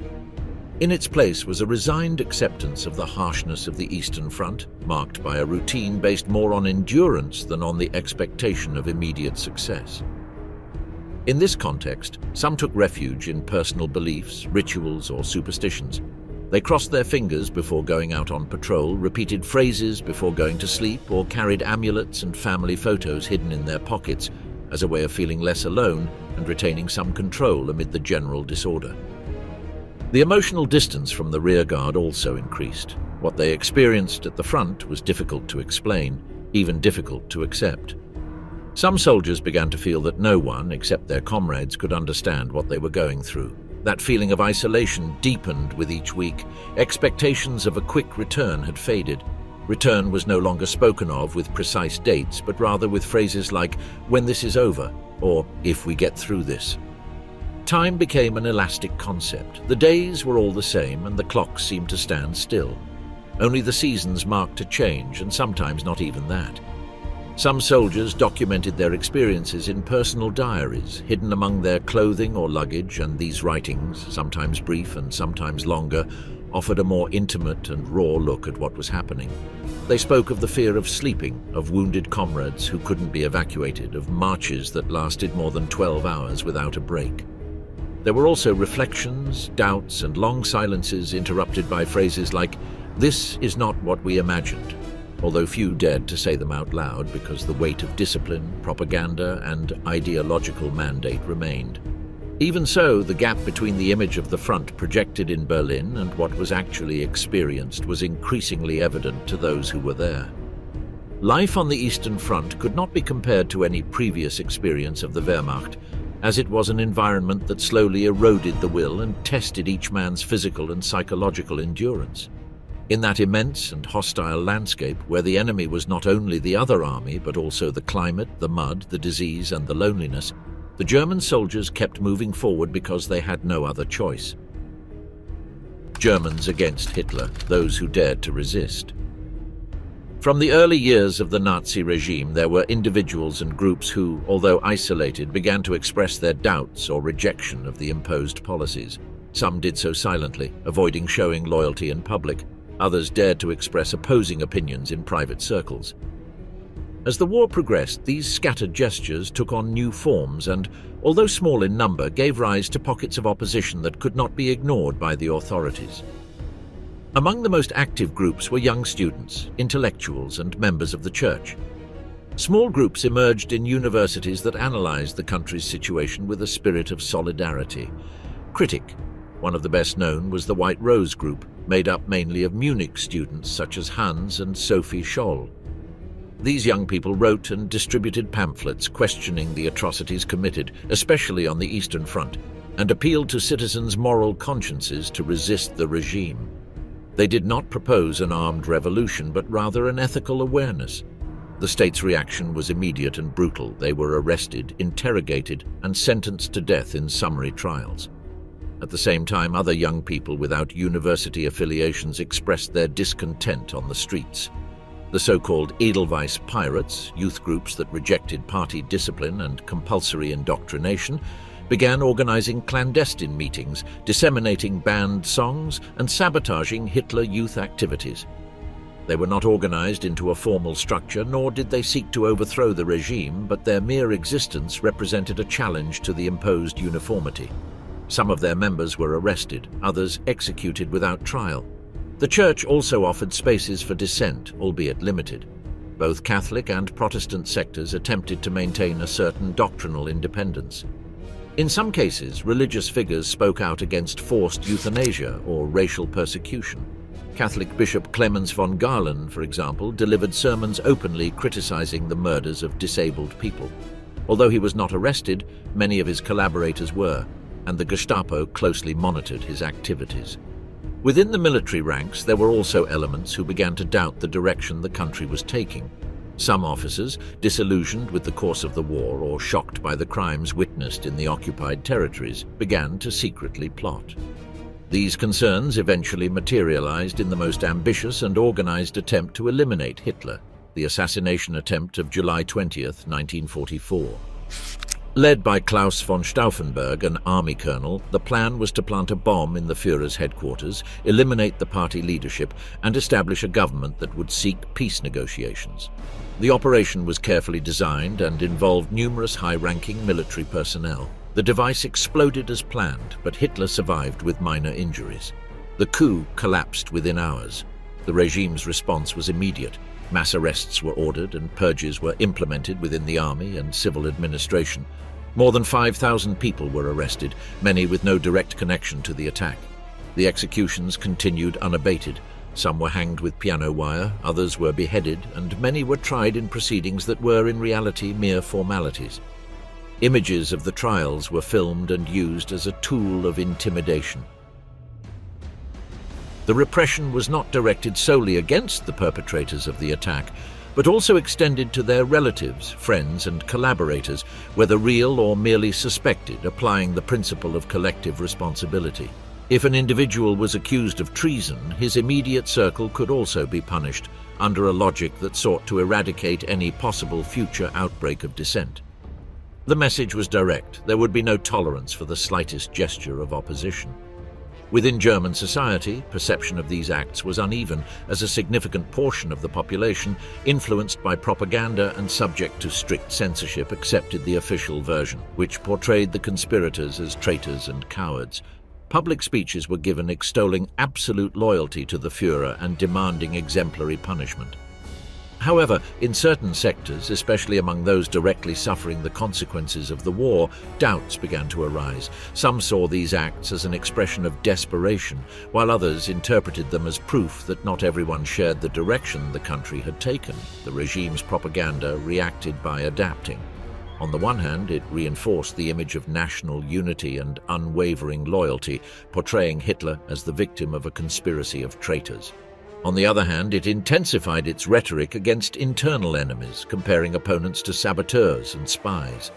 In its place was a resigned acceptance of the harshness of the Eastern Front, marked by a routine based more on endurance than on the expectation of immediate success. In this context, some took refuge in personal beliefs, rituals, or superstitions. They crossed their fingers before going out on patrol, repeated phrases before going to sleep, or carried amulets and family photos hidden in their pockets as a way of feeling less alone and retaining some control amid the general disorder. The emotional distance from the rearguard also increased. What they experienced at the front was difficult to explain, even difficult to accept. Some soldiers began to feel that no one, except their comrades, could understand what they were going through. That feeling of isolation deepened with each week. Expectations of a quick return had faded. Return was no longer spoken of with precise dates, but rather with phrases like, "when this is over," or "if we get through this." Time became an elastic concept. The days were all the same, and the clocks seemed to stand still. Only the seasons marked a change, and sometimes not even that. Some soldiers documented their experiences in personal diaries, hidden among their clothing or luggage, and these writings, sometimes brief and sometimes longer, offered a more intimate and raw look at what was happening. They spoke of the fear of sleeping, of wounded comrades who couldn't be evacuated, of marches that lasted more than 12 hours without a break. There were also reflections, doubts, and long silences interrupted by phrases like, "This is not what we imagined," although few dared to say them out loud because the weight of discipline, propaganda, and ideological mandate remained. Even so, the gap between the image of the front projected in Berlin and what was actually experienced was increasingly evident to those who were there. Life on the Eastern Front could not be compared to any previous experience of the Wehrmacht, as it was an environment that slowly eroded the will and tested each man's physical and psychological endurance. In that immense and hostile landscape, where the enemy was not only the other army but also the climate, the mud, the disease, and the loneliness, the German soldiers kept moving forward because they had no other choice. Germans against Hitler, those who dared to resist. From the early years of the Nazi regime, there were individuals and groups who, although isolated, began to express their doubts or rejection of the imposed policies. Some did so silently, avoiding showing loyalty in public. Others dared to express opposing opinions in private circles. As the war progressed, these scattered gestures took on new forms and, although small in number, gave rise to pockets of opposition that could not be ignored by the authorities. Among the most active groups were young students, intellectuals, and members of the church. Small groups emerged in universities that analyzed the country's situation with a spirit of solidarity. Critic, one of the best known, was the White Rose Group, made up mainly of Munich students such as Hans and Sophie Scholl. These young people wrote and distributed pamphlets questioning the atrocities committed, especially on the Eastern Front, and appealed to citizens' moral consciences to resist the regime. They did not propose an armed revolution, but rather an ethical awareness. The state's reaction was immediate and brutal. They were arrested, interrogated, and sentenced to death in summary trials. At the same time, other young people without university affiliations expressed their discontent on the streets. The so-called Edelweiss Pirates, youth groups that rejected party discipline and compulsory indoctrination, began organizing clandestine meetings, disseminating banned songs, and sabotaging Hitler Youth activities. They were not organized into a formal structure, nor did they seek to overthrow the regime, but their mere existence represented a challenge to the imposed uniformity. Some of their members were arrested, others executed without trial. The church also offered spaces for dissent, albeit limited. Both Catholic and Protestant sectors attempted to maintain a certain doctrinal independence. In some cases, religious figures spoke out against forced euthanasia or racial persecution. Catholic Bishop Clemens von Galen, for example, delivered sermons openly criticizing the murders of disabled people. Although he was not arrested, many of his collaborators were, and the Gestapo closely monitored his activities. Within the military ranks, there were also elements who began to doubt the direction the country was taking. Some officers, disillusioned with the course of the war or shocked by the crimes witnessed in the occupied territories, began to secretly plot. These concerns eventually materialized in the most ambitious and organized attempt to eliminate Hitler, the assassination attempt of July 20th, 1944. Led by Klaus von Stauffenberg, an army colonel, the plan was to plant a bomb in the Führer's headquarters, eliminate the party leadership, and establish a government that would seek peace negotiations. The operation was carefully designed and involved numerous high-ranking military personnel. The device exploded as planned, but Hitler survived with minor injuries. The coup collapsed within hours. The regime's response was immediate. Mass arrests were ordered and purges were implemented within the army and civil administration. More than 5,000 people were arrested, many with no direct connection to the attack. The executions continued unabated. Some were hanged with piano wire, others were beheaded, and many were tried in proceedings that were in reality mere formalities. Images of the trials were filmed and used as a tool of intimidation. The repression was not directed solely against the perpetrators of the attack, but also extended to their relatives, friends, and collaborators, whether real or merely suspected, applying the principle of collective responsibility. If an individual was accused of treason, his immediate circle could also be punished, under a logic that sought to eradicate any possible future outbreak of dissent. The message was direct. There would be no tolerance for the slightest gesture of opposition. Within German society, perception of these acts was uneven, as a significant portion of the population, influenced by propaganda and subject to strict censorship, accepted the official version, which portrayed the conspirators as traitors and cowards. Public speeches were given extolling absolute loyalty to the Führer and demanding exemplary punishment. However, in certain sectors, especially among those directly suffering the consequences of the war, doubts began to arise. Some saw these acts as an expression of desperation, while others interpreted them as proof that not everyone shared the direction the country had taken. The regime's propaganda reacted by adapting. On the one hand, it reinforced the image of national unity and unwavering loyalty, portraying Hitler as the victim of a conspiracy of traitors. On the other hand, it intensified its rhetoric against internal enemies, comparing opponents to saboteurs and spies.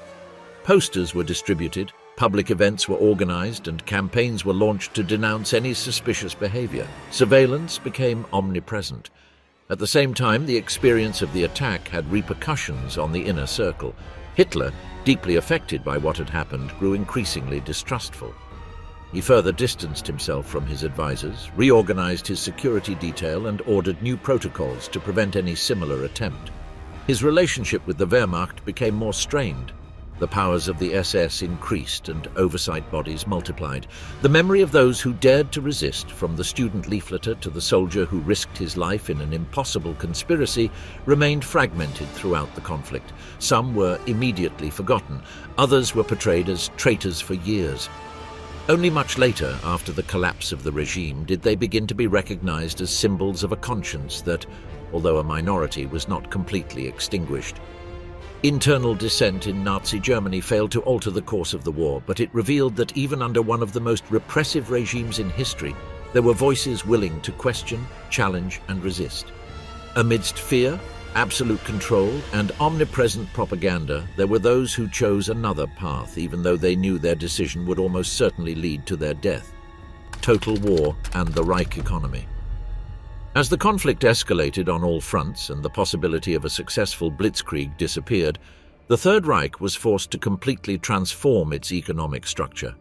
Posters were distributed, public events were organized, and campaigns were launched to denounce any suspicious behavior. Surveillance became omnipresent. At the same time, the experience of the attack had repercussions on the inner circle. Hitler, deeply affected by what had happened, grew increasingly distrustful. He further distanced himself from his advisors, reorganized his security detail, and ordered new protocols to prevent any similar attempt. His relationship with the Wehrmacht became more strained. The powers of the SS increased and oversight bodies multiplied. The memory of those who dared to resist, from the student leafleter to the soldier who risked his life in an impossible conspiracy, remained fragmented throughout the conflict. Some were immediately forgotten. Others were portrayed as traitors for years. Only much later, after the collapse of the regime, did they begin to be recognized as symbols of a conscience that, although a minority, was not completely extinguished. Internal dissent in Nazi Germany failed to alter the course of the war, but it revealed that even under one of the most repressive regimes in history, there were voices willing to question, challenge, and resist. Amidst fear, absolute control, and omnipresent propaganda, there were those who chose another path, even though they knew their decision would almost certainly lead to their death: total war and the Reich economy. As the conflict escalated on all fronts and the possibility of a successful blitzkrieg disappeared, the Third Reich was forced to completely transform its economic structure.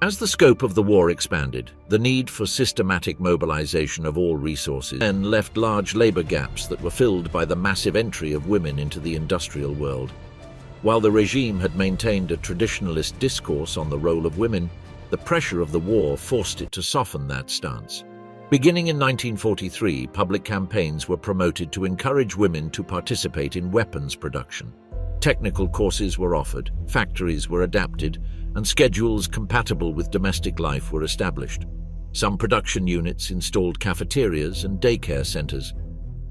As the scope of the war expanded, the need for systematic mobilization of all resources then left large labor gaps that were filled by the massive entry of women into the industrial world. While the regime had maintained a traditionalist discourse on the role of women, the pressure of the war forced it to soften that stance. Beginning in 1943, public campaigns were promoted to encourage women to participate in weapons production. Technical courses were offered, factories were adapted, and schedules compatible with domestic life were established. Some production units installed cafeterias and daycare centers.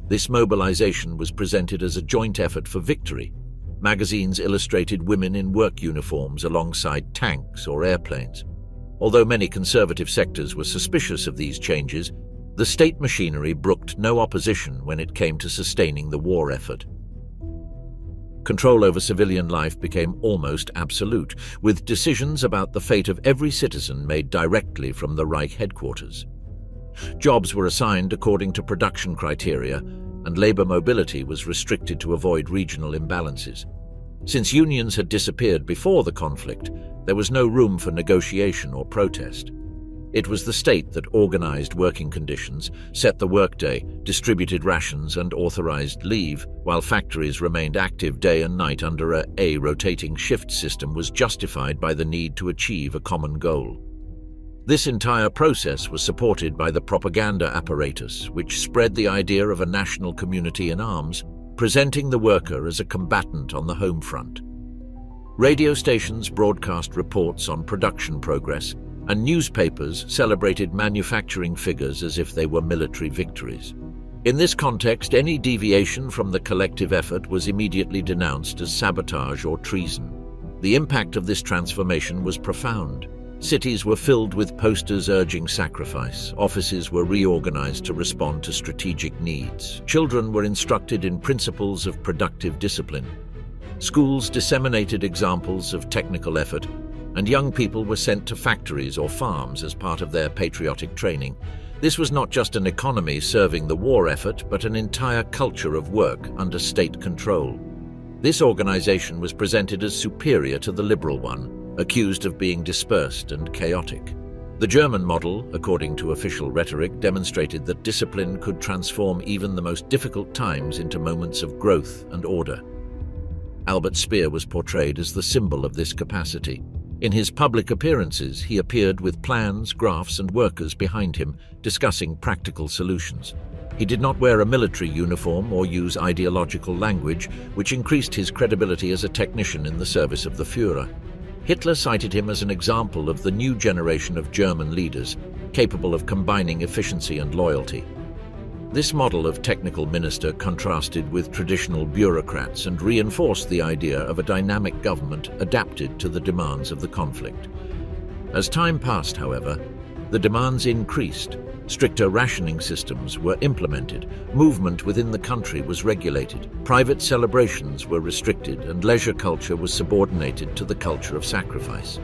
This mobilization was presented as a joint effort for victory. Magazines illustrated women in work uniforms alongside tanks or airplanes. Although many conservative sectors were suspicious of these changes, the state machinery brooked no opposition when it came to sustaining the war effort. Control over civilian life became almost absolute, with decisions about the fate of every citizen made directly from the Reich headquarters. Jobs were assigned according to production criteria, and labor mobility was restricted to avoid regional imbalances. Since unions had disappeared before the conflict, there was no room for negotiation or protest. It was the state that organized working conditions, set the workday, distributed rations, and authorized leave, while factories remained active day and night under a rotating shift system was justified by the need to achieve a common goal. This entire process was supported by the propaganda apparatus, which spread the idea of a national community in arms, presenting the worker as a combatant on the home front. Radio stations broadcast reports on production progress, and newspapers celebrated manufacturing figures as if they were military victories. In this context, any deviation from the collective effort was immediately denounced as sabotage or treason. The impact of this transformation was profound. Cities were filled with posters urging sacrifice. Offices were reorganized to respond to strategic needs. Children were instructed in principles of productive discipline. Schools disseminated examples of technical effort, and young people were sent to factories or farms as part of their patriotic training. This was not just an economy serving the war effort, but an entire culture of work under state control. This organization was presented as superior to the liberal one, accused of being dispersed and chaotic. The German model, according to official rhetoric, demonstrated that discipline could transform even the most difficult times into moments of growth and order. Albert Speer was portrayed as the symbol of this capacity. In his public appearances, he appeared with plans, graphs, and workers behind him, discussing practical solutions. He did not wear a military uniform or use ideological language, which increased his credibility as a technician in the service of the Führer. Hitler cited him as an example of the new generation of German leaders, capable of combining efficiency and loyalty. This model of technical minister contrasted with traditional bureaucrats and reinforced the idea of a dynamic government adapted to the demands of the conflict. As time passed, however, the demands increased. Stricter rationing systems were implemented, movement within the country was regulated, private celebrations were restricted, and leisure culture was subordinated to the culture of sacrifice.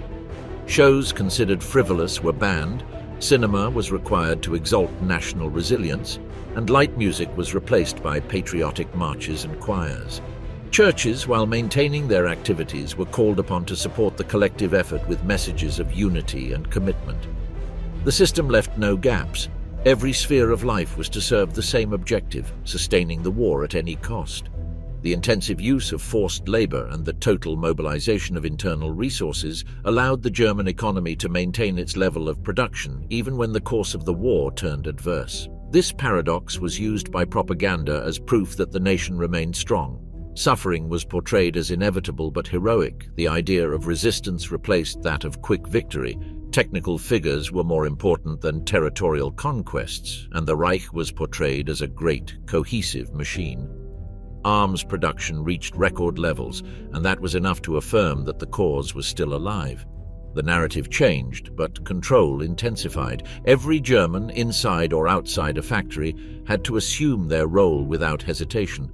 Shows considered frivolous were banned, cinema was required to exalt national resilience, and light music was replaced by patriotic marches and choirs. Churches, while maintaining their activities, were called upon to support the collective effort with messages of unity and commitment. The system left no gaps. Every sphere of life was to serve the same objective, sustaining the war at any cost. The intensive use of forced labor and the total mobilization of internal resources allowed the German economy to maintain its level of production even when the course of the war turned adverse. This paradox was used by propaganda as proof that the nation remained strong. Suffering was portrayed as inevitable but heroic. The idea of resistance replaced that of quick victory. Technical figures were more important than territorial conquests, and the Reich was portrayed as a great, cohesive machine. Arms production reached record levels, and that was enough to affirm that the cause was still alive. The narrative changed, but control intensified. Every German, inside or outside a factory, had to assume their role without hesitation.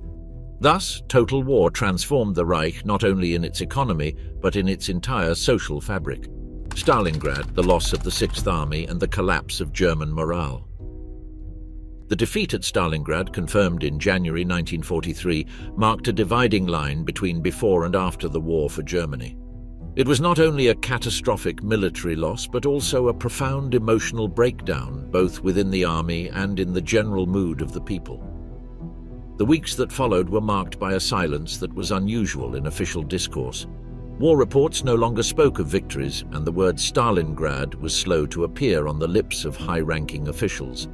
Thus, total war transformed the Reich not only in its economy, but in its entire social fabric. Stalingrad, the loss of the Sixth Army, and the collapse of German morale. The defeat at Stalingrad, confirmed in January 1943, marked a dividing line between before and after the war for Germany. It was not only a catastrophic military loss, but also a profound emotional breakdown, both within the army and in the general mood of the people. The weeks that followed were marked by a silence that was unusual in official discourse. War reports no longer spoke of victories, and the word Stalingrad was slow to appear on the lips of high-ranking officials.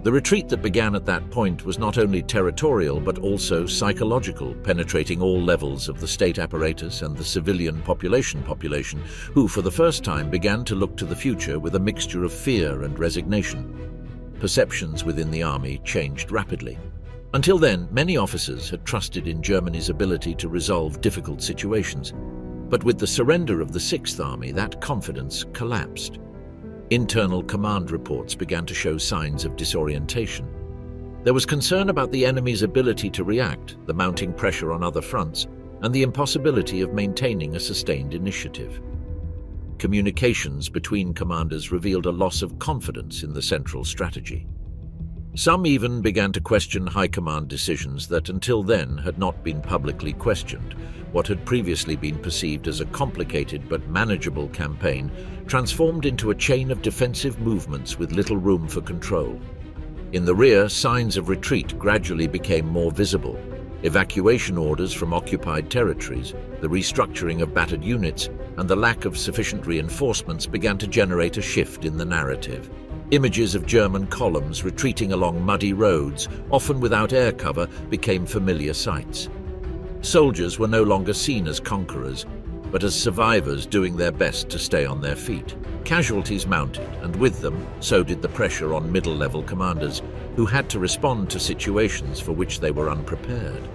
The retreat that began at that point was not only territorial but also psychological, penetrating all levels of the state apparatus and the civilian population, who for the first time began to look to the future with a mixture of fear and resignation. Perceptions within the army changed rapidly. Until then, many officers had trusted in Germany's ability to resolve difficult situations. But with the surrender of the Sixth Army, that confidence collapsed. Internal command reports began to show signs of disorientation. There was concern about the enemy's ability to react, the mounting pressure on other fronts, and the impossibility of maintaining a sustained initiative. Communications between commanders revealed a loss of confidence in the central strategy. Some even began to question high command decisions that until then had not been publicly questioned. What had previously been perceived as a complicated but manageable campaign transformed into a chain of defensive movements with little room for control. In the rear, signs of retreat gradually became more visible. Evacuation orders from occupied territories, the restructuring of battered units, and the lack of sufficient reinforcements began to generate a shift in the narrative. Images of German columns retreating along muddy roads, often without air cover, became familiar sights. Soldiers were no longer seen as conquerors, but as survivors doing their best to stay on their feet. Casualties mounted, and with them, so did the pressure on middle-level commanders, who had to respond to situations for which they were unprepared.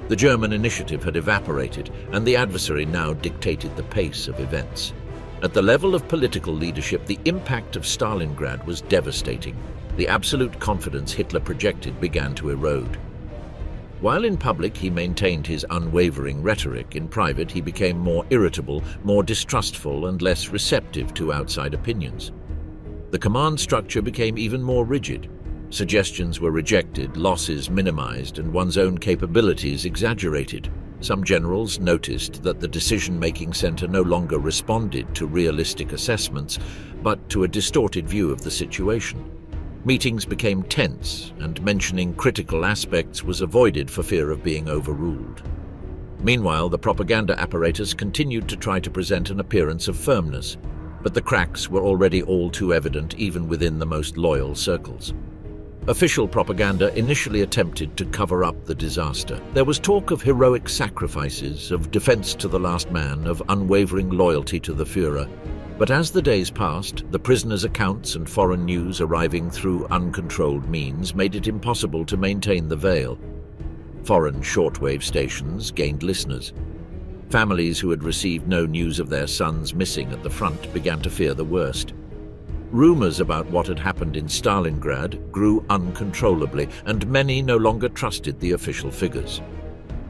The German initiative had evaporated, and the adversary now dictated the pace of events. At the level of political leadership, the impact of Stalingrad was devastating. The absolute confidence Hitler projected began to erode. While in public he maintained his unwavering rhetoric, in private he became more irritable, more distrustful, and less receptive to outside opinions. The command structure became even more rigid. Suggestions were rejected, losses minimized, and one's own capabilities exaggerated. Some generals noticed that the decision-making center no longer responded to realistic assessments, but to a distorted view of the situation. Meetings became tense, and mentioning critical aspects was avoided for fear of being overruled. Meanwhile, the propaganda apparatus continued to try to present an appearance of firmness, but the cracks were already all too evident even within the most loyal circles. Official propaganda initially attempted to cover up the disaster. There was talk of heroic sacrifices, of defense to the last man, of unwavering loyalty to the Führer. But as the days passed, the prisoners' accounts and foreign news arriving through uncontrolled means made it impossible to maintain the veil. Foreign shortwave stations gained listeners. Families who had received no news of their sons missing at the front began to fear the worst. Rumors about what had happened in Stalingrad grew uncontrollably, and many no longer trusted the official figures.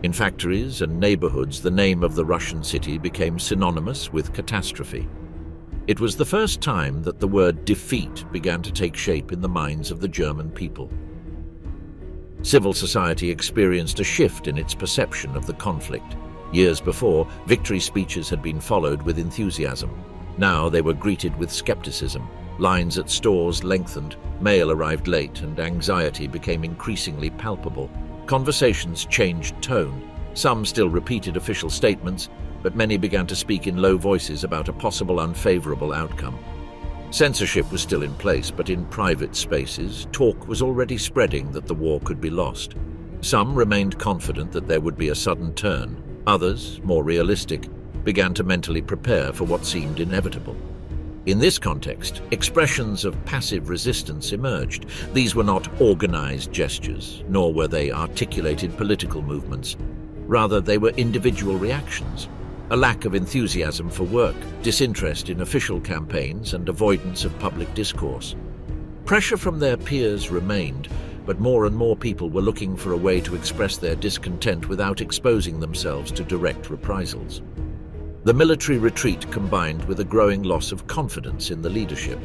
In factories and neighborhoods, the name of the Russian city became synonymous with catastrophe. It was the first time that the word defeat began to take shape in the minds of the German people. Civil society experienced a shift in its perception of the conflict. Years before, victory speeches had been followed with enthusiasm. Now they were greeted with skepticism. Lines at stores lengthened, mail arrived late, and anxiety became increasingly palpable. Conversations changed tone. Some still repeated official statements, but many began to speak in low voices about a possible unfavorable outcome. Censorship was still in place, but in private spaces, talk was already spreading that the war could be lost. Some remained confident that there would be a sudden turn. Others, more realistic, began to mentally prepare for what seemed inevitable. In this context, expressions of passive resistance emerged. These were not organized gestures, nor were they articulated political movements. Rather, they were individual reactions. A lack of enthusiasm for work, disinterest in official campaigns, and avoidance of public discourse. Pressure from their peers remained, but more and more people were looking for a way to express their discontent without exposing themselves to direct reprisals. The military retreat combined with a growing loss of confidence in the leadership.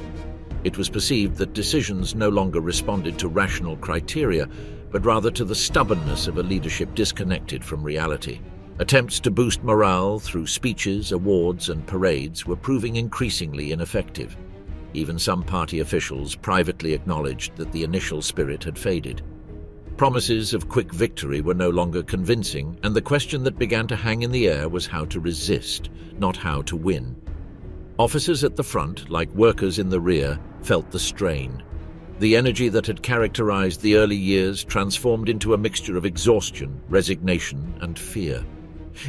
It was perceived that decisions no longer responded to rational criteria, but rather to the stubbornness of a leadership disconnected from reality. Attempts to boost morale through speeches, awards, and parades were proving increasingly ineffective. Even some party officials privately acknowledged that the initial spirit had faded. Promises of quick victory were no longer convincing, and the question that began to hang in the air was how to resist, not how to win. Officers at the front, like workers in the rear, felt the strain. The energy that had characterized the early years transformed into a mixture of exhaustion, resignation, and fear.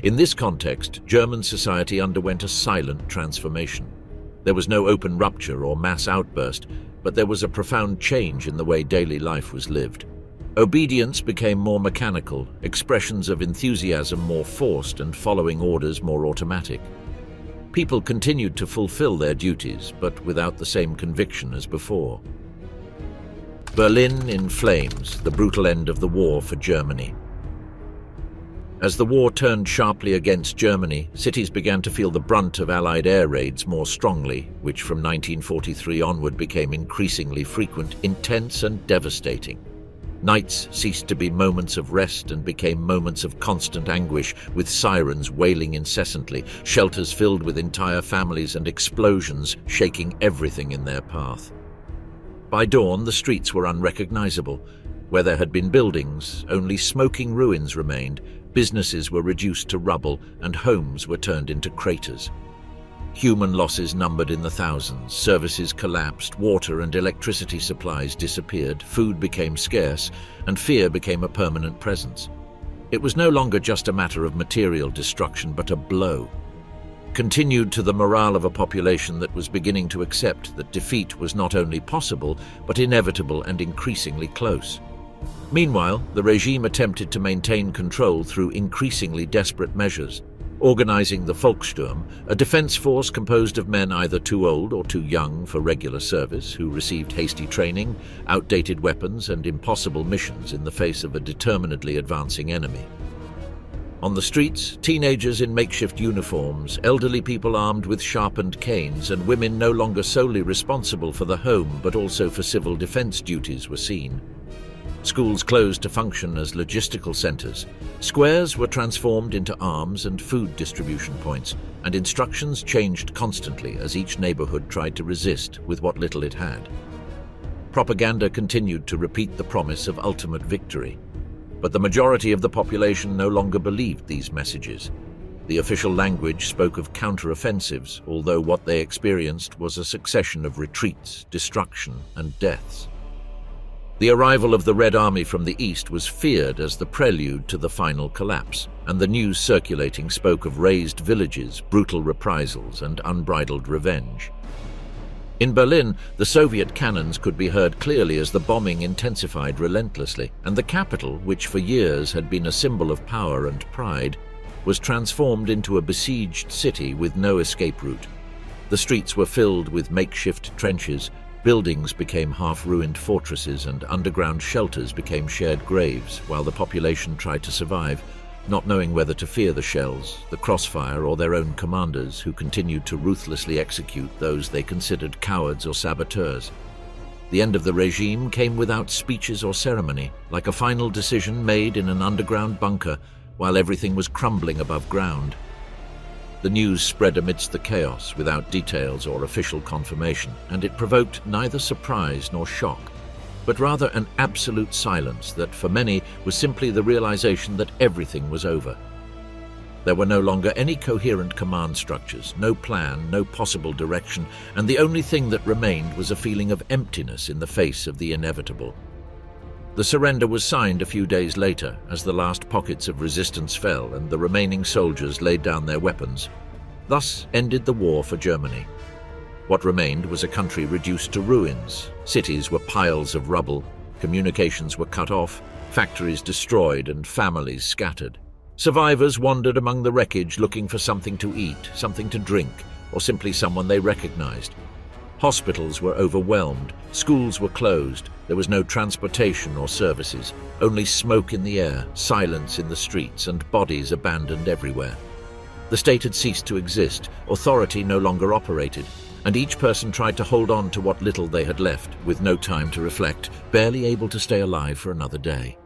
In this context, German society underwent a silent transformation. There was no open rupture or mass outburst, but there was a profound change in the way daily life was lived. Obedience became more mechanical, expressions of enthusiasm more forced, and following orders more automatic. People continued to fulfill their duties, but without the same conviction as before. Berlin in flames, the brutal end of the war for Germany. As the war turned sharply against Germany, cities began to feel the brunt of Allied air raids more strongly, which from 1943 onward became increasingly frequent, intense, and devastating. Nights ceased to be moments of rest and became moments of constant anguish, with sirens wailing incessantly, shelters filled with entire families, and explosions shaking everything in their path. By dawn, the streets were unrecognizable. Where there had been buildings, only smoking ruins remained, businesses were reduced to rubble, and homes were turned into craters. Human losses numbered in the thousands, services collapsed, water and electricity supplies disappeared, food became scarce, and fear became a permanent presence. It was no longer just a matter of material destruction, but a blow. Continued to the morale of a population that was beginning to accept that defeat was not only possible, but inevitable and increasingly close. Meanwhile, the regime attempted to maintain control through increasingly desperate measures, organizing the Volkssturm, a defense force composed of men either too old or too young for regular service, who received hasty training, outdated weapons, and impossible missions in the face of a determinedly advancing enemy. On the streets, teenagers in makeshift uniforms, elderly people armed with sharpened canes, and women no longer solely responsible for the home but also for civil defense duties were seen. Schools closed to function as logistical centers. Squares were transformed into arms and food distribution points, and instructions changed constantly as each neighborhood tried to resist with what little it had. Propaganda continued to repeat the promise of ultimate victory. But the majority of the population no longer believed these messages. The official language spoke of counter-offensives, although what they experienced was a succession of retreats, destruction, and deaths. The arrival of the Red Army from the east was feared as the prelude to the final collapse, and the news circulating spoke of razed villages, brutal reprisals, and unbridled revenge. In Berlin, the Soviet cannons could be heard clearly as the bombing intensified relentlessly, and the capital, which for years had been a symbol of power and pride, was transformed into a besieged city with no escape route. The streets were filled with makeshift trenches, buildings became half-ruined fortresses, and underground shelters became shared graves, while the population tried to survive, not knowing whether to fear the shells, the crossfire, or their own commanders, who continued to ruthlessly execute those they considered cowards or saboteurs. The end of the regime came without speeches or ceremony, like a final decision made in an underground bunker while everything was crumbling above ground. The news spread amidst the chaos without details or official confirmation, and it provoked neither surprise nor shock, but rather an absolute silence that for many was simply the realization that everything was over. There were no longer any coherent command structures, no plan, no possible direction, and the only thing that remained was a feeling of emptiness in the face of the inevitable. The surrender was signed a few days later as the last pockets of resistance fell and the remaining soldiers laid down their weapons. Thus ended the war for Germany. What remained was a country reduced to ruins. Cities were piles of rubble, communications were cut off, factories destroyed, and families scattered. Survivors wandered among the wreckage looking for something to eat, something to drink, or simply someone they recognized. Hospitals were overwhelmed, schools were closed, there was no transportation or services, only smoke in the air, silence in the streets, and bodies abandoned everywhere. The state had ceased to exist, authority no longer operated, and each person tried to hold on to what little they had left, with no time to reflect, barely able to stay alive for another day.